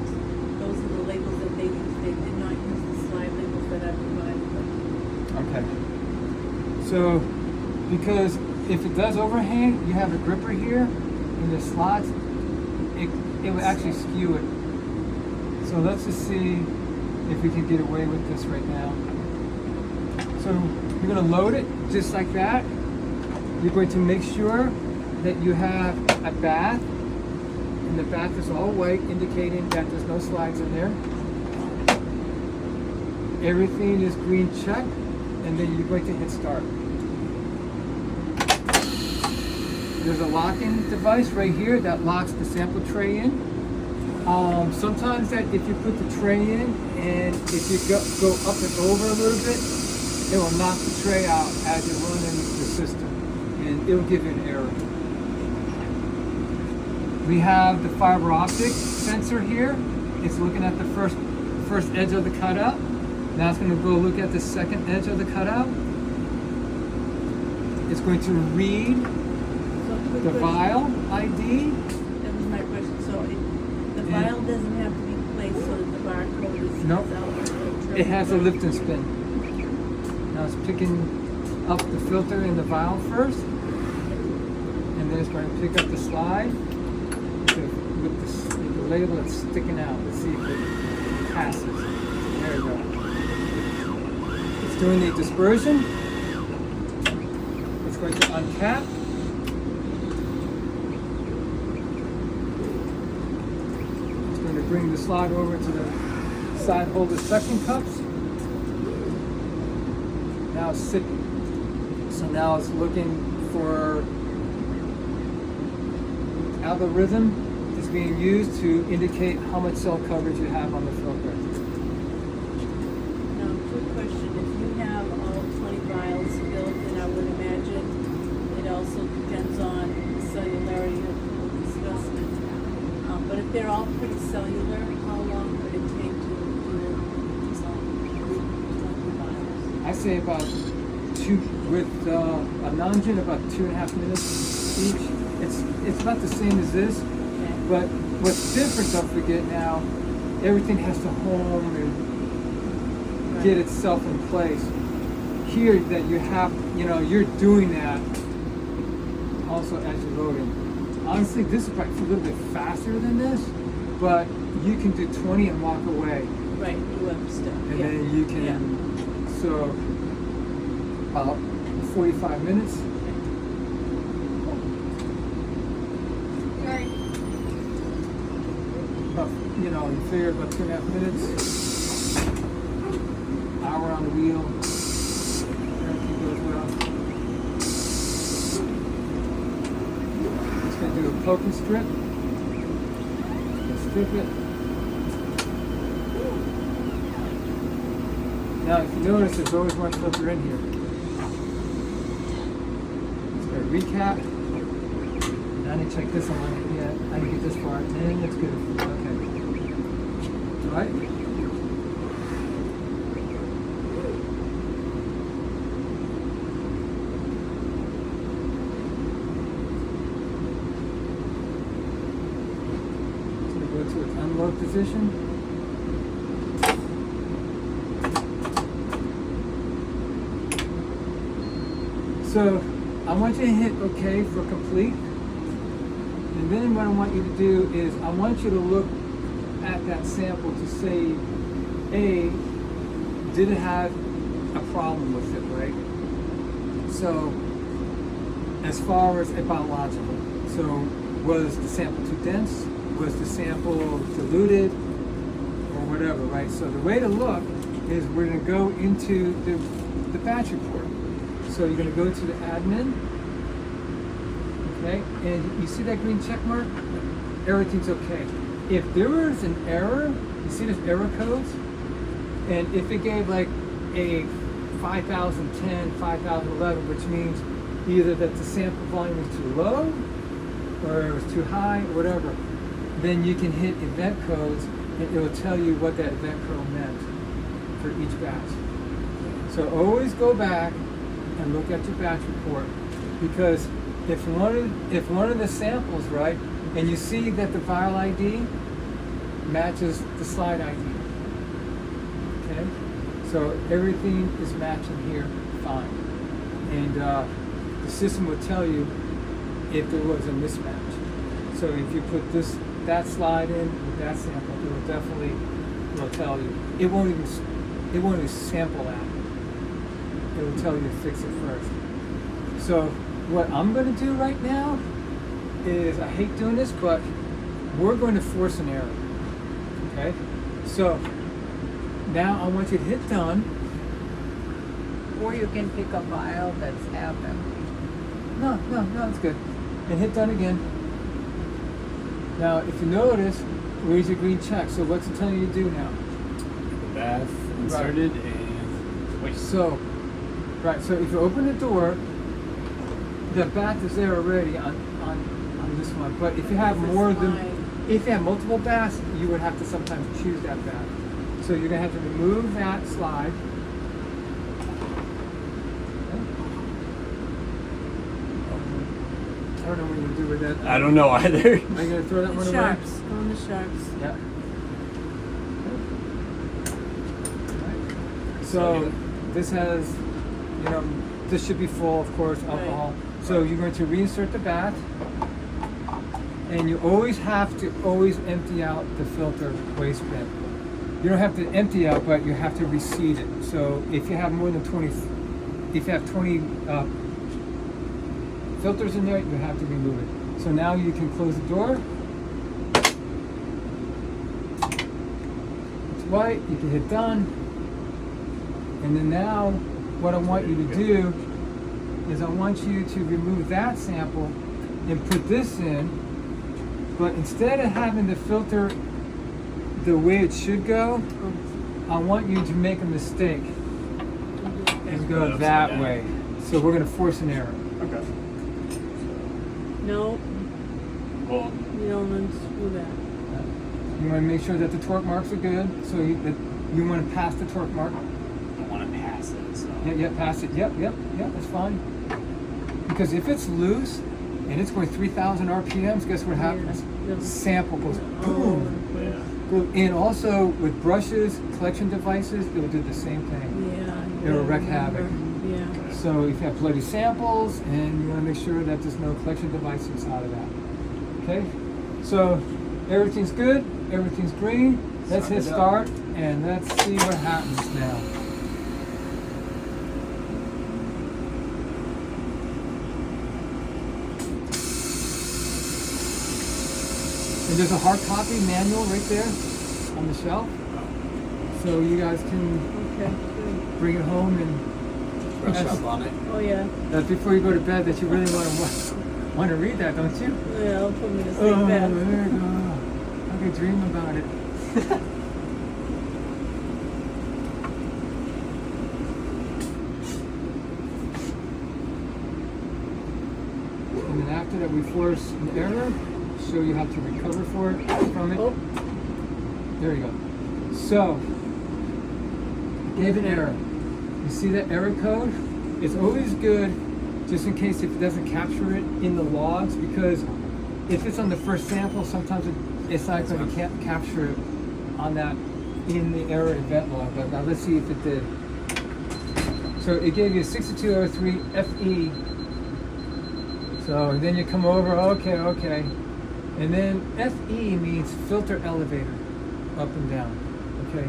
those are the labels that they used. They did not use the slide labels that I provided them. Okay. So, because if it does overhang, you have a gripper here in the slots, it would actually skew it. So let's just see if we can get away with this right now. So you're going to load it just like that. You're going to make sure that you have a bath, and the bath is all white, indicating that there's no slides in there. Everything is green check, and then you're going to hit start. There's a locking device right here that locks the sample tray in. Sometimes that if you put the tray in and if you go up and over a little bit, it will knock the tray out as you run in the system, and it will give you an error. We have the fiber optic sensor here. It's looking at the first edge of the cutout. Now it's going to go look at the second edge of the cutout. It's going to read So quick the question. vial ID. That was my question. So the vial doesn't have to be placed so that the barcode is Nope. out. It has a lift and spin. Now it's picking up the filter in the vial first, and then it's going to pick up the slide with the label that's sticking out. Let's see if it passes. There you go. It's doing the dispersion. It's going to uncap. It's going to bring the slide over to the side holder suction cups. Now it's sitting. So now it's looking for algorithm is being used to indicate how much cell coverage you have on the filter. Now, quick question. If you have all 20 vials filled, then I would imagine it also depends on the cellularity of the specimen. But if they're all pretty cellular, how long would it take to do 20 vials? I say about with a non-gin, about 2.5 minutes each. It's about the same as this, Okay. but what's different, don't forget now, everything has to home and get itself in place. Here that you have, you're doing that also as you're loading. Honestly, this is probably a little bit faster than this, but you can do 20 and walk away. Right, you understand. And Yeah. then you can, so about 45 minutes. Alright. About, you figure about 2.5 minutes. Hour on the wheel. Everything goes well. It's going to do a poking strip. Strip it. Now, if you notice, there's always one filter in here. It's going to recap. I need to check this one. Yeah, I need to get this far. And it's good. Okay. All right. It's going to go to its unload position. So I want you to hit OK for complete. And then what I want you to do is I want you to look at that sample to say, A, did it have a problem with it, right? So as far as a biological, so was the sample too dense? Was the sample diluted? Or whatever, right? So the way to look is we're going to go into the batch report. So you're going to go to the admin. Okay, and you see that green check mark? Everything's okay. If there is an error, you see this error codes? And if it gave like a 5010, 5011, which means either that the sample volume was too low, or it was too high, or whatever, then you can hit event codes and it will tell you what that event code meant for each batch. So always go back and look at your batch report because if one of the samples, right, and you see that the vial ID matches the slide ID, okay, so everything is matching here fine, and the system will tell you if there was a mismatch. So if you put that slide in with that sample, it will definitely tell you. It won't even sample that. It will tell you to fix it first. So what I'm going to do right now is, I hate doing this, but we're going to force an error. Okay? So now I want you to hit done. Or you can pick a vial that's half empty. No, it's good. And hit done again. Now, if you notice, where's your green check? So what's it telling you to do now? The bath inserted and wait. So if you open the door, the bath is there already on this one. But if you have if you have multiple baths, you would have to sometimes choose that bath. So you're gonna have to remove that slide. I don't know what you do with that. I don't know either. Are you gonna throw that one away? Sharps, on the sharps. Yeah. So this has, this should be full, of course, alcohol. Right. So you're going to reinsert the bath, and you always have to empty out the filter waste bin. You don't have to empty out, but you have to reseat it. So if you have more than 20, if you have 20 filters in there, you have to remove it. So now you can close the door. It's white, you can hit done. And then now, what I want you to do is I want you to remove that sample and put this in, but instead of having the filter the way it should go, I want you to make a mistake and go that way. So we're going to force an error. Okay. No, Well, you don't unscrew that. You want to make sure that the torque marks are good, so you want to pass the torque mark. I want to pass it. So. Yeah, pass it. Yep, that's fine. Because if it's loose and it's going 3,000 RPMs, guess what happens? Yeah. Sample goes boom. Yeah. And also with brushes, collection devices, it will do the same thing. Yeah. It will wreak havoc. Yeah. So if you have bloody samples, and you want to make sure that there's no collection device inside of that. Okay? So everything's good, everything's green. Let's hit start, and let's see what happens now. And there's a hard copy manual right there on the shelf. So you guys can Okay, good. bring it home and Brush That's- up on it. Oh, yeah. that's before you go to bed, that you really want to read that, don't you? Yeah, it'll put me to sleep Oh, there fast. you go. I could dream about it. And then after that, we force an error, show you how to recover from it. Oh, There you go. So, gave an error. You see that error code? It's always good, just in case if it doesn't capture it in the logs, because if it's on the first sample, sometimes it's not going to capture it on that in the error event log. But now let's see if it did. So it gave you a 6203 FE. So then you come over, okay. And then FE means filter elevator, up and down, okay?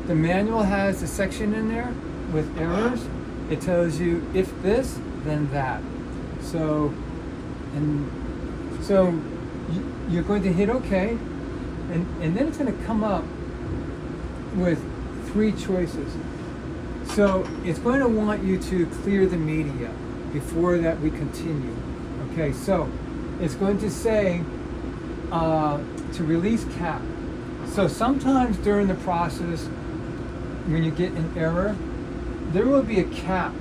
The manual has a section in there with errors. It tells you if this, then that. So you're going to hit OK, and then it's going to come up with 3 choices. So it's going to want you to clear the media before that we continue. Okay, so it's going to say to release cap. So sometimes during the process, when you get an error, there will be a cap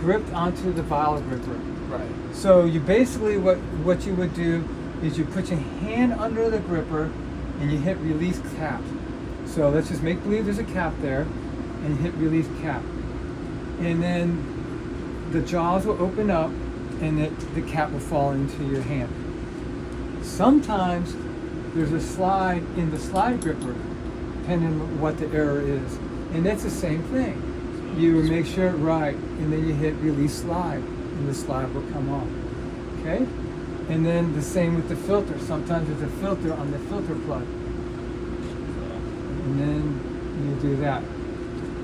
gripped onto the vial gripper. Right. So you basically, what you would do is you put your hand under the gripper and you hit release cap. So let's just make believe there's a cap there, and you hit release cap. And then the jaws will open up and the cap will fall into your hand. Sometimes there's a slide in the slide gripper, depending on what the error is. And that's the same thing. You make sure it right, and then you hit release slide, and the slide will come off. Okay? And then the same with the filter. Sometimes there's a filter on the filter plug. And then you do that.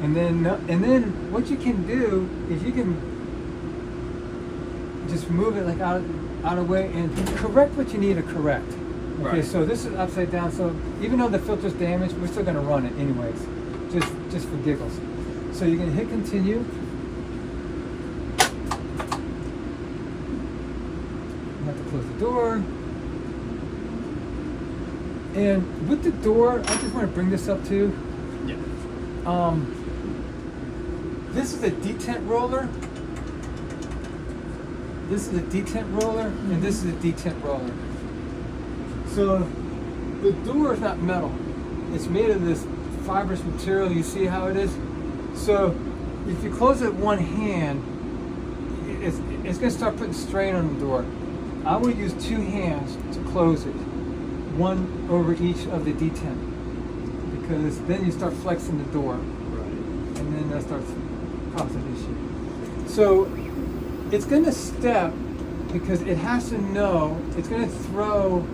And then what you can do is you can just move it like out of the way and correct what you need to correct. Okay, Right. so this is upside down. So even though the filter's damaged, we're still gonna run it anyways, just for giggles. So you can hit continue. You have to close the door. And with the door, I just want to bring this up too. Yeah. This is a detent roller. This is a detent roller, and this is a detent roller. So the door is not metal. It's made of this fibrous material. You see how it is? So if you close it with one hand, it's going to start putting strain on the door. I would use two hands to close it, one over each of the detent, because then you start flexing the door, Right. and then that starts causing issue. So it's going to step because it has to know, it's going to throw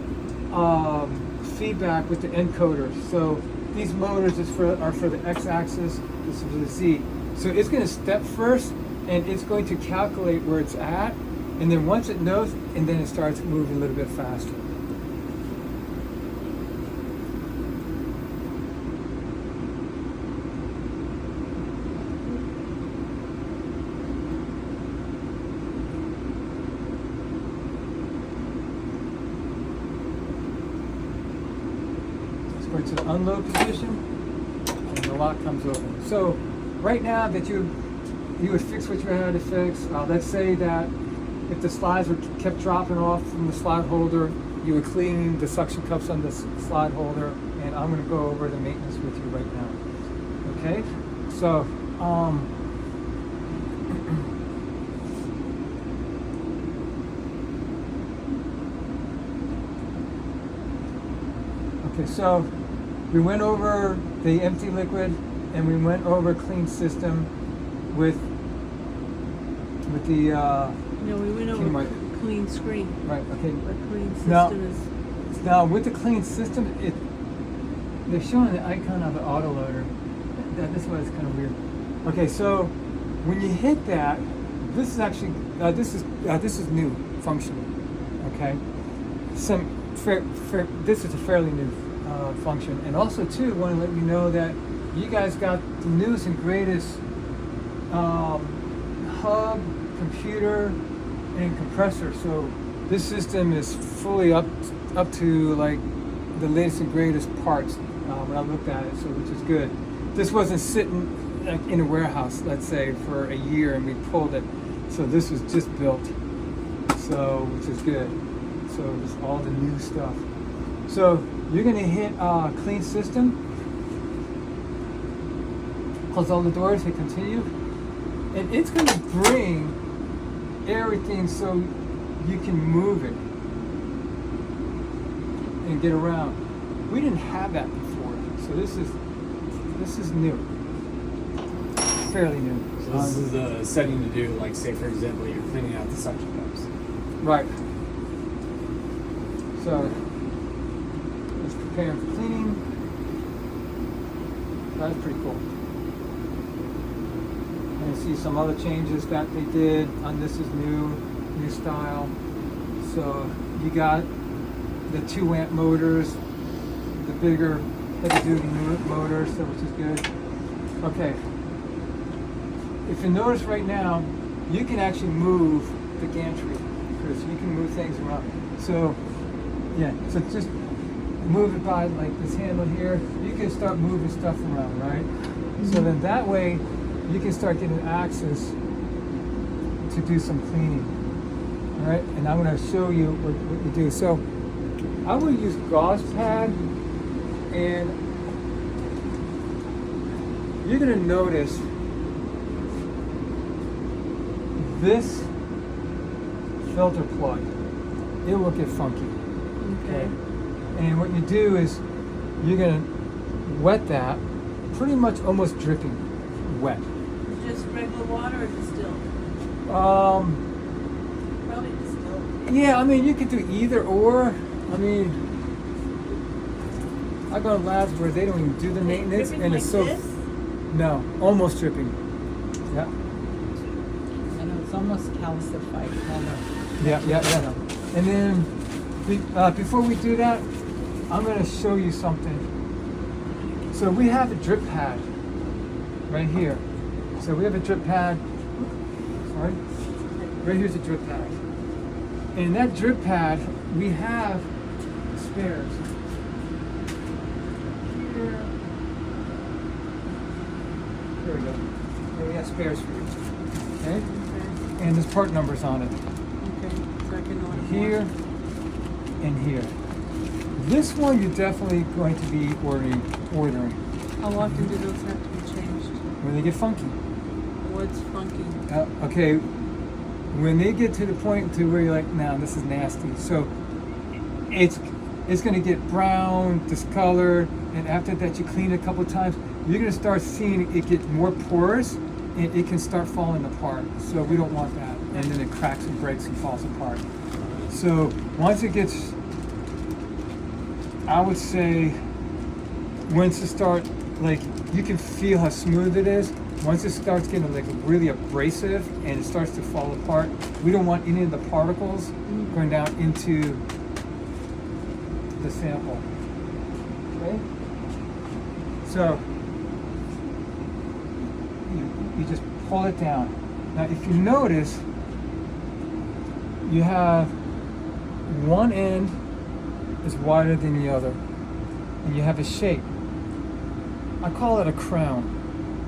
feedback with the encoder. So these motors are for the x-axis, this is for the z. So it's going to step first, and it's going to calculate where it's at, and then once it knows, and then it starts moving a little bit faster. Let's go to the unload position, and the lock comes open. So right now that you would fix what you had to fix. Let's say that if the slides were kept dropping off from the slide holder, you would clean the suction cups on the slide holder, and I'm going to go over the maintenance with you right now. Okay, so okay, so we went over the empty liquid, and we went over clean system with the No, we went over Kmart. clean screen. right. Okay. A clean system Now- is. Now with the clean system, they're showing the icon of the autoloader. That's why it's kind of weird. Okay, so when you hit that, this is actually this is new functional. Okay, this is a fairly new function, and also too want to let you know that you guys got the newest and greatest hub, computer, and compressor. So this system is fully up to like the latest and greatest parts when I looked at it, so which is good. This wasn't sitting like in a warehouse, let's say, for a year, and we pulled it. So this was just built, so which is good. So it's all the new stuff. So you're gonna hit clean system, close all the doors, hit continue, and it's gonna bring everything so you can move it and get around. We didn't have that before, so this is new, fairly new. So this is the setting to do, like, say for example, you're cleaning out the suction cups. Right. So let's prepare for cleaning. That's pretty cool. And you see some other changes that they did on this is new style. So you got the 2 amp motors, the bigger heavy duty motors, so which is good. Okay. If you notice right now, you can actually move the gantry, because you can move things around. So yeah, so just move it by like this handle here. You can start moving stuff around, right? So then that way you can start getting access to do some cleaning. All right, and I'm going to show you what you do. So I will use gauze pad, and you're going to notice this filter plug, it will get funky. Okay. And what you do is you're gonna wet that, pretty much almost dripping wet. Just regular water or distilled? Probably distilled. Yeah, I mean, you could do either or. I mean, I go to labs where they don't even do the maintenance, Dripping and like it's so this? no, almost dripping. Yeah, And it's almost calcified, almost. yeah. And then before we do that, I'm going to show you something. So we have a drip pad right here. So we have a drip pad. Sorry, right here's a drip pad. And that drip pad, we have spares. There we go. There we have spares for you. Okay? Okay. And there's part numbers on it. Okay. So I can order Here and here. This one you're definitely going to be ordering. How often do those have to be changed? When they get funky. What's funky? Okay, when they get to the point to where you're like, nah, this is nasty. So it's going to get brown, discolored, and after that you clean it a couple times, you're going to start seeing it get more porous, and it can start falling apart. So we don't want that. And then it cracks and breaks and falls apart. So once it gets, I would say, once it starts, like, you can feel how smooth it is. Once it starts getting like really abrasive and it starts to fall apart, we don't want any of the particles going down into the sample. Okay? So you just pull it down. Now if you notice, you have one end is wider than the other, and you have a shape. I call it a crown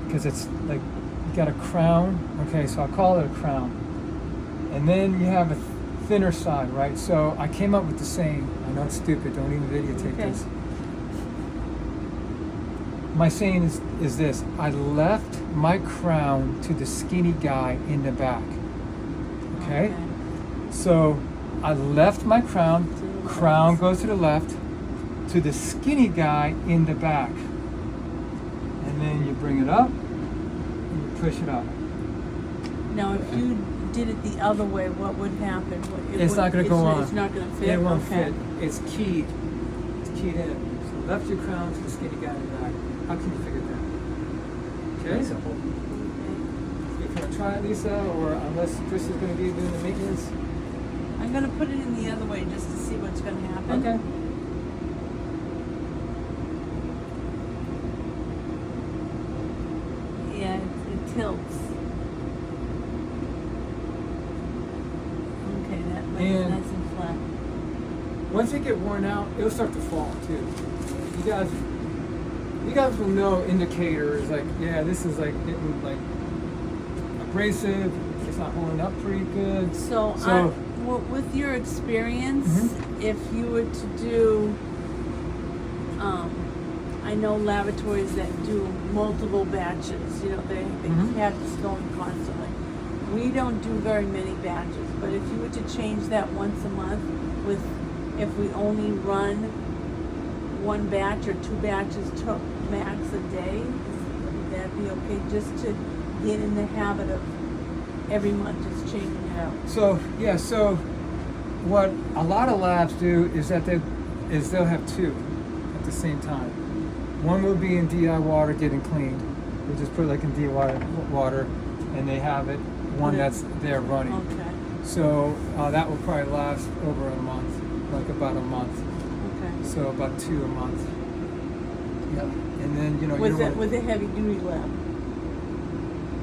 because it's like you got a crown. Okay, so I call it a crown. And then you have a thinner side, right? So I came up with the saying. I know it's stupid. Don't even videotape Okay. this. My saying is this: I left my crown to the skinny guy in the back. Okay. So I left my crown. To the Crown left. goes to the left, to the skinny guy in the back. And then you bring it up, and you push it up. Now, if you did it the other way, what would happen? It's not going to go on. It's not going to fit. It won't okay. fit. It's keyed. It's keyed in. So left your crown to the skinny guy in the back. How can you figure that? Okay. Simple. You want to try it, Lisa, or unless Chris is going to be doing the maintenance? I'm going to put it in the other way just to see what's going to happen. Okay. Yeah, it tilts. Okay, that looks And- nice and flat. Once they get worn out, it'll start to fall too. You guys will know indicators like, yeah, this is like getting like abrasive. It's not holding up pretty good. So, with your experience, Mhm. if you were to do, I know laboratories that do multiple batches. You know, they Mhm. have this going constantly. We don't do very many batches, but if you were to change that once a month, if we only run one batch or two batches max a day, would that be okay? Just to get in the habit of every month just changing it out. So what a lot of labs do is that they'll have two at the same time. One will be in DI water getting cleaned. They just put it like in DI water, and they have it. One Okay. that's there running. Okay. So that will probably last over a month, like about a month. Okay. So about 2 a month. Yep. And then you Was don't it want- a heavy duty lab?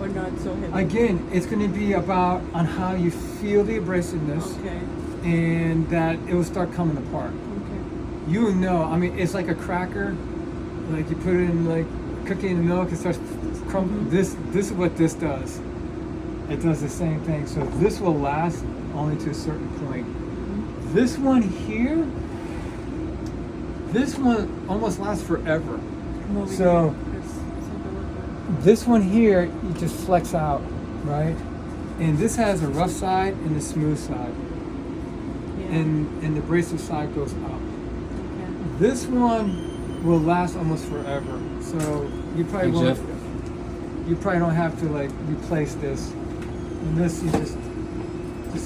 Or not so heavy? again, it's going to be about on how you feel the abrasiveness, Okay. and that it will start coming apart. Okay. You will know. I mean, it's like a cracker. Like you put it in like cooking in the milk, it starts crumbling. Mhm. This is what this does. It does the same thing. So this will last only to a certain point. Mhm. This one here, this one almost lasts forever. Come over So- here, Chris. Let's have a look at This one here, you just flex out, right? And this has a rough side and a smooth side. Yeah. And the abrasive side goes up. Okay. This one will last almost forever. So you probably Hey, won't. Jeff. You probably don't have to like replace this. And this you just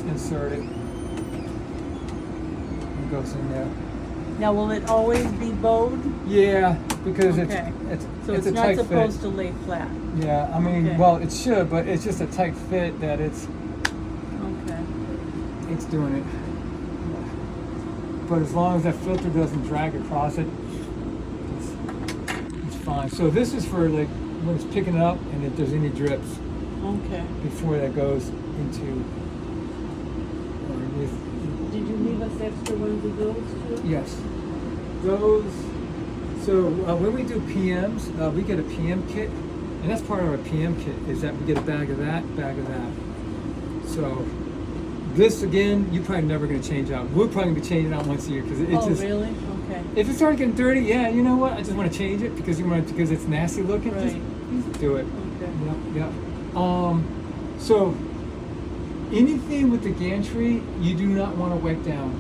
insert it. It goes in there. Now, will it always be bowed? Yeah, because Okay. it's So it's it's a not tight supposed fit. to lay flat. Yeah, I mean, Okay. well, it should, but it's just a tight fit that it's Okay. doing it. But as long as that filter doesn't drag across it, it's fine. So this is for like when it's picking it up and if there's any drips Okay. before that goes into. Did you leave us extra ones of those too? Yes. Those. So when we do PMs, we get a PM kit, and that's part of our PM kit is that we get a bag of that, bag of that. So this again, you're probably never going to change out. We're probably going to be changing out once a year because it's Oh, just. really? Okay. If it started getting dirty, yeah, you know what? I just want to change it because because it's nasty looking. Right. Just do it. Okay. Yep. So anything with the gantry, you do not want to wipe down.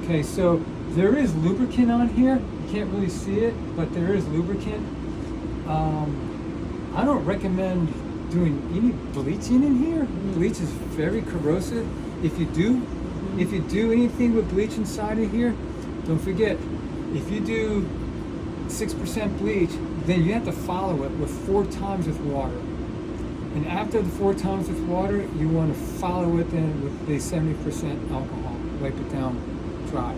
Okay, so there is lubricant on here. You can't really see it, but there is lubricant. I don't recommend doing any bleaching in here. Bleach is very corrosive. If you do anything with bleach inside of here, don't forget, if you do 6% bleach, then you have to follow it with 4 times with water. And after the 4 times with water, you want to follow it then with the 70% alcohol. Wipe it down dry.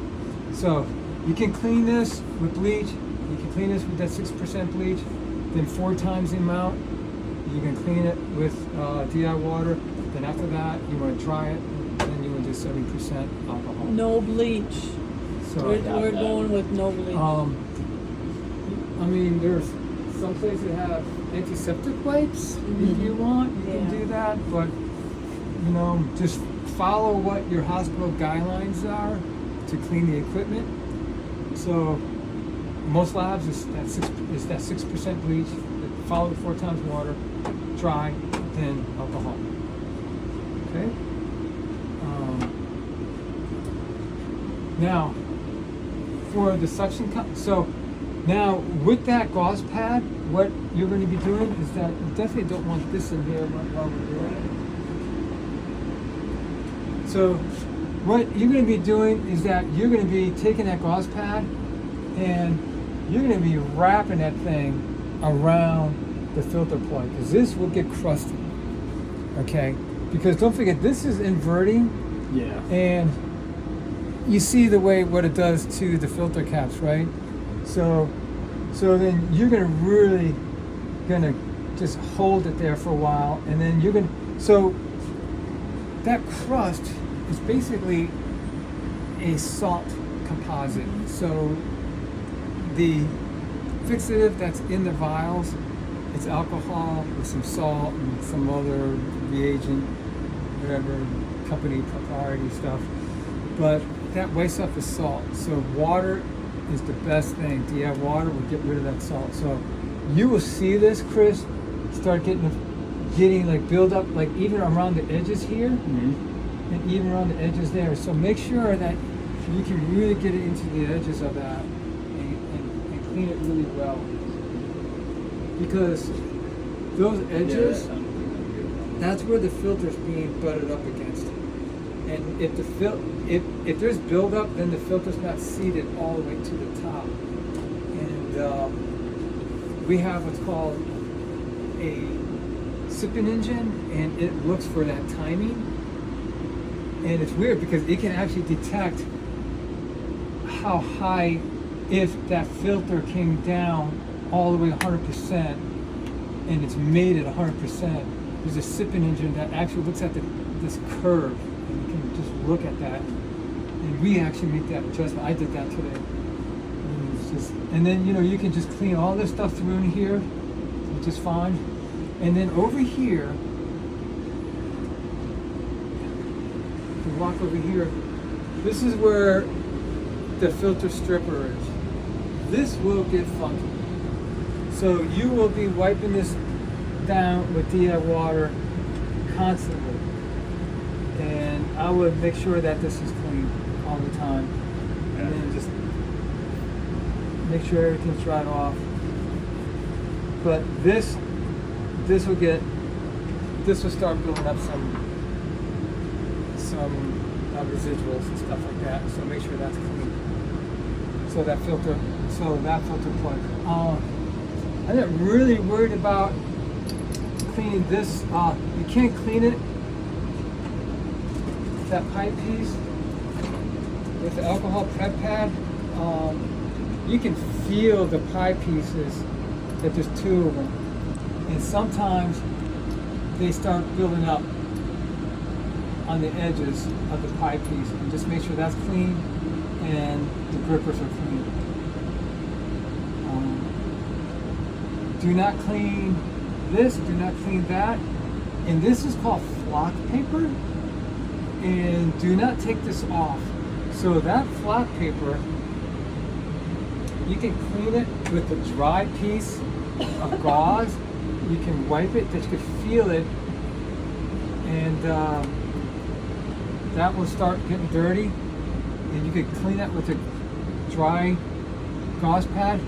So you can clean this with bleach. You can clean this with that 6% bleach. Then 4 times the amount. You can clean it with DI water. Then after that, you want to dry it. And then you want to do 70% alcohol. No bleach. So We're going with no bleach. I mean, there's some places that have antiseptic wipes. If you want, you can Yeah. do that. But just follow what your hospital guidelines are to clean the equipment. So most labs is that 6% bleach. Follow it 4 times water, dry, then alcohol. Okay. Now for the suction cup. So now with that gauze pad, what you're going to be doing is that you definitely don't want this in here while we're doing it. So what you're going to be doing is that you're going to be taking that gauze pad and you're going to be wrapping that thing around the filter plug because this will get crusty. Okay? Because don't forget, this is inverting. Yeah. And you see what it does to the filter caps, right? So then you're gonna just hold it there for a while, and then so that crust is basically a salt composite. So the fixative that's in the vials, it's alcohol with some salt and some other reagent, whatever company proprietary stuff. But that white stuff is salt. So water is the best thing. DI water will get rid of that salt. So you will see this, Chris, start getting like build up, like even around the edges here, and even around the edges there. So make sure that you can really get it into the edges of that and clean it really well. Because those edges, that's where the filter's being butted up against. And if if there's buildup, then the filter's not seated all the way to the top. And we have what's called a sipping engine, and it looks for that timing. And it's weird because it can actually detect how high, if that filter came down all the way 100%, and it's made at 100%. There's a sipping engine that actually looks at this curve. And you can just look at that, and we actually make that adjustment. I did that today, and then you can just clean all this stuff through in here, which is fine. And then over here, you walk over here. This is where the filter stripper is. This will get funky, so you will be wiping this down with DI water constantly. And I would make sure that this is clean all the time. And then just make sure everything's dried off. But this will start building up some residuals and stuff like that. So make sure that's clean. So that filter plug. I'm not really worried about cleaning this. You can't clean it, that pipe piece, with the alcohol prep pad. You can feel the pipe pieces, that there's two of them. And sometimes they start building up on the edges of the pipe piece. And just make sure that's clean and the grippers are clean. Do not clean this, do not clean that. And this is called flock paper. And do not take this off. So that flock paper, you can clean it with a dry piece of gauze. You can wipe it, that you can feel it, and that will start getting dirty. And you can clean it with a dry gauze pad.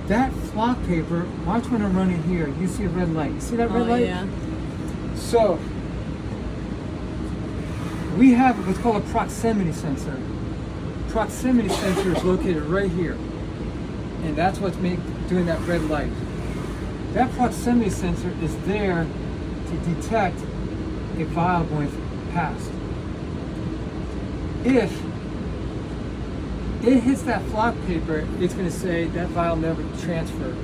That flock paper, watch when I'm running here. You see a red light. You see that red light? Yeah. So we have what's called a proximity sensor. Proximity sensor is located right here, and that's what's doing that red light. That proximity sensor is there to detect a vial going past. If it hits that flock paper, it's going to say that vial never transferred.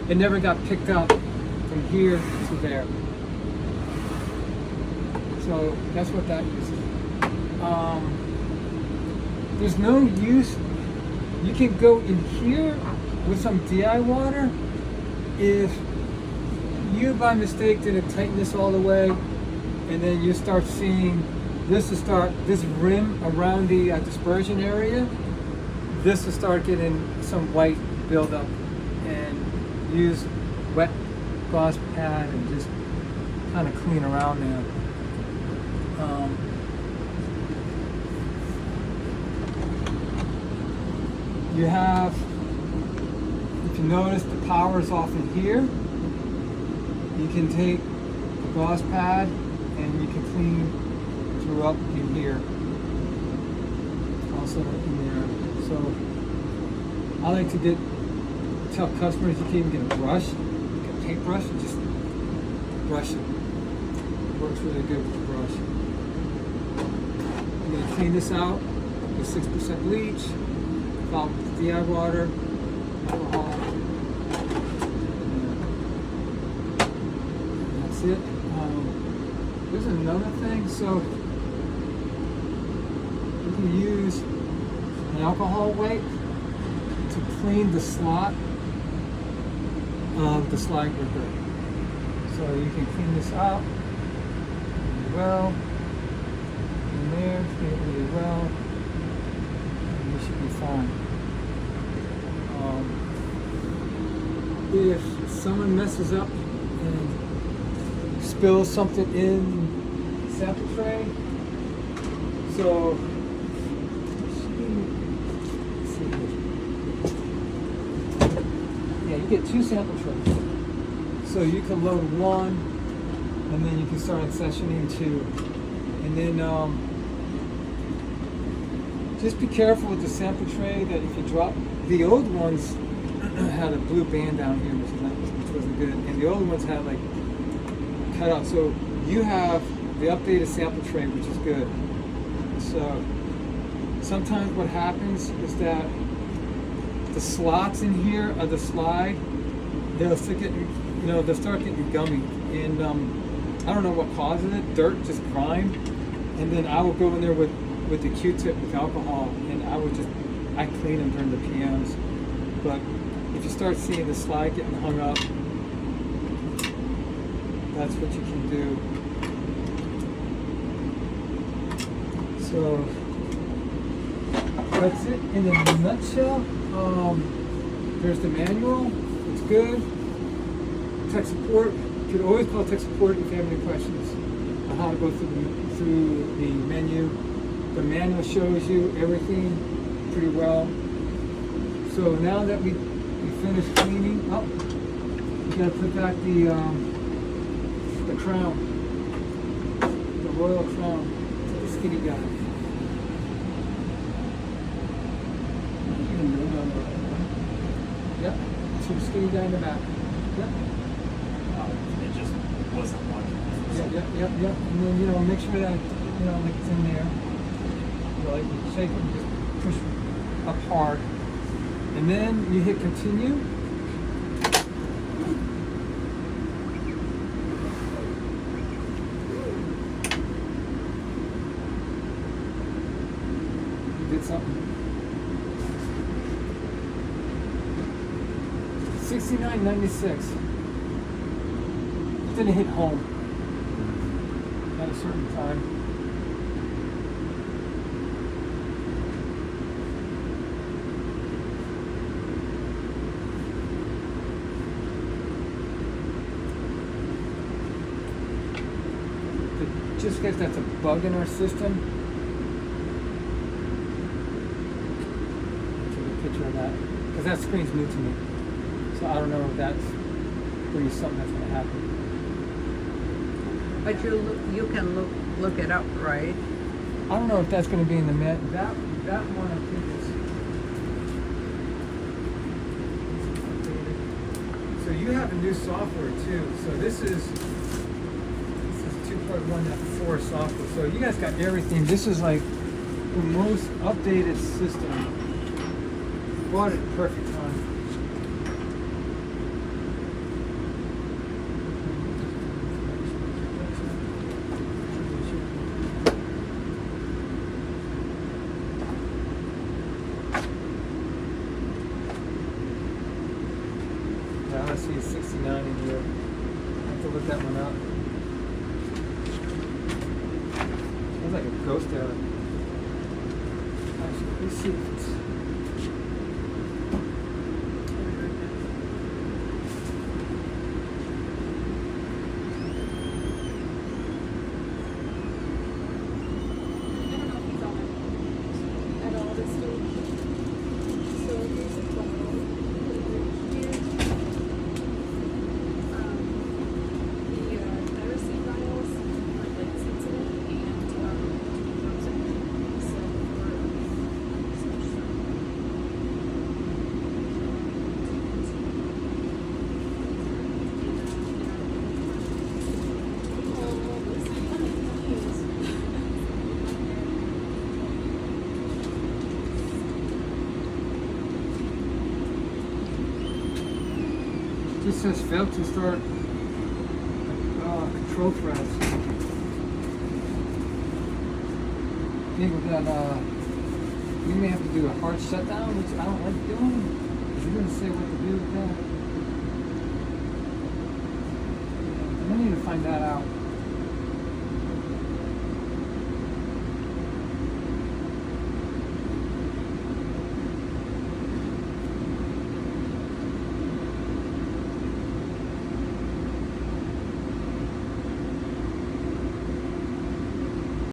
It never got picked up from here to there. So that's what that is. There's no use. You can go in here with some DI water if you by mistake didn't tighten this all the way, and then you start seeing this rim around the dispersion area. This will start getting some white buildup, and use wet gauze pad and just kind of clean around there. You have, if you notice, the power is off in here. You can take the gauze pad and you can clean through up in here. Also in there. So I like to tell customers you can even get a brush, like a paintbrush, and just brush it. It works really good with the brush. I'm going to clean this out with 6% bleach, followed with DI water, alcohol. And that's it. There's another thing. So you can use an alcohol wipe to clean the slot of the slide gripper. So you can clean this out really well. In there, clean it really well. And you should be fine. If someone messes up and spills something in the sample tray, so you get 2 sample trays. So you can load 1, and then you can start accessioning 2. And then just be careful with the sample tray that if you drop, the old ones had a blue band down here, which wasn't good. And the old ones had like cut out. So you have the updated sample tray, which is good. So sometimes what happens is that the slots in here of the slide, they'll start getting gummy, and I don't know what causes it. Dirt, just grime, and then I will go in there with the Q-tip with alcohol, and I clean them during the PMs. But if you start seeing the slide getting hung up, that's what you can do. So that's it in a nutshell. There's the manual. It's good. Tech support. You could always call tech support if you have any questions. how to go through the menu. The manual shows you everything pretty well. So now that we finished cleaning, we gotta put back the crown, the royal crown to the skinny guy. Yep, to the skinny guy in the back. Yep. It just wasn't working. Yep. And then, make sure that, like it's in there. Like you shake it and just push up hard. And then you hit continue. You did something. 69.96. Didn't hit home at a certain time. Just in case that's a bug in our system. Take a picture of that, because that screen's new to me. So I don't know if that's really something that's going to happen. But you can look it up, right? I don't know if that's going to be in the that one I think is. So you have a new software too. So this is 2.1.4 software. So you guys got everything. This is like the most updated system. Bought it at the perfect time. Now I see a 69 in here. I have to look that one up. Looks like a ghost out. Actually, let's see. This says failed to start control threads. Maybe we may have to do a hard shutdown, which I don't like doing. Because you're going to say what to do with that. I need to find that out.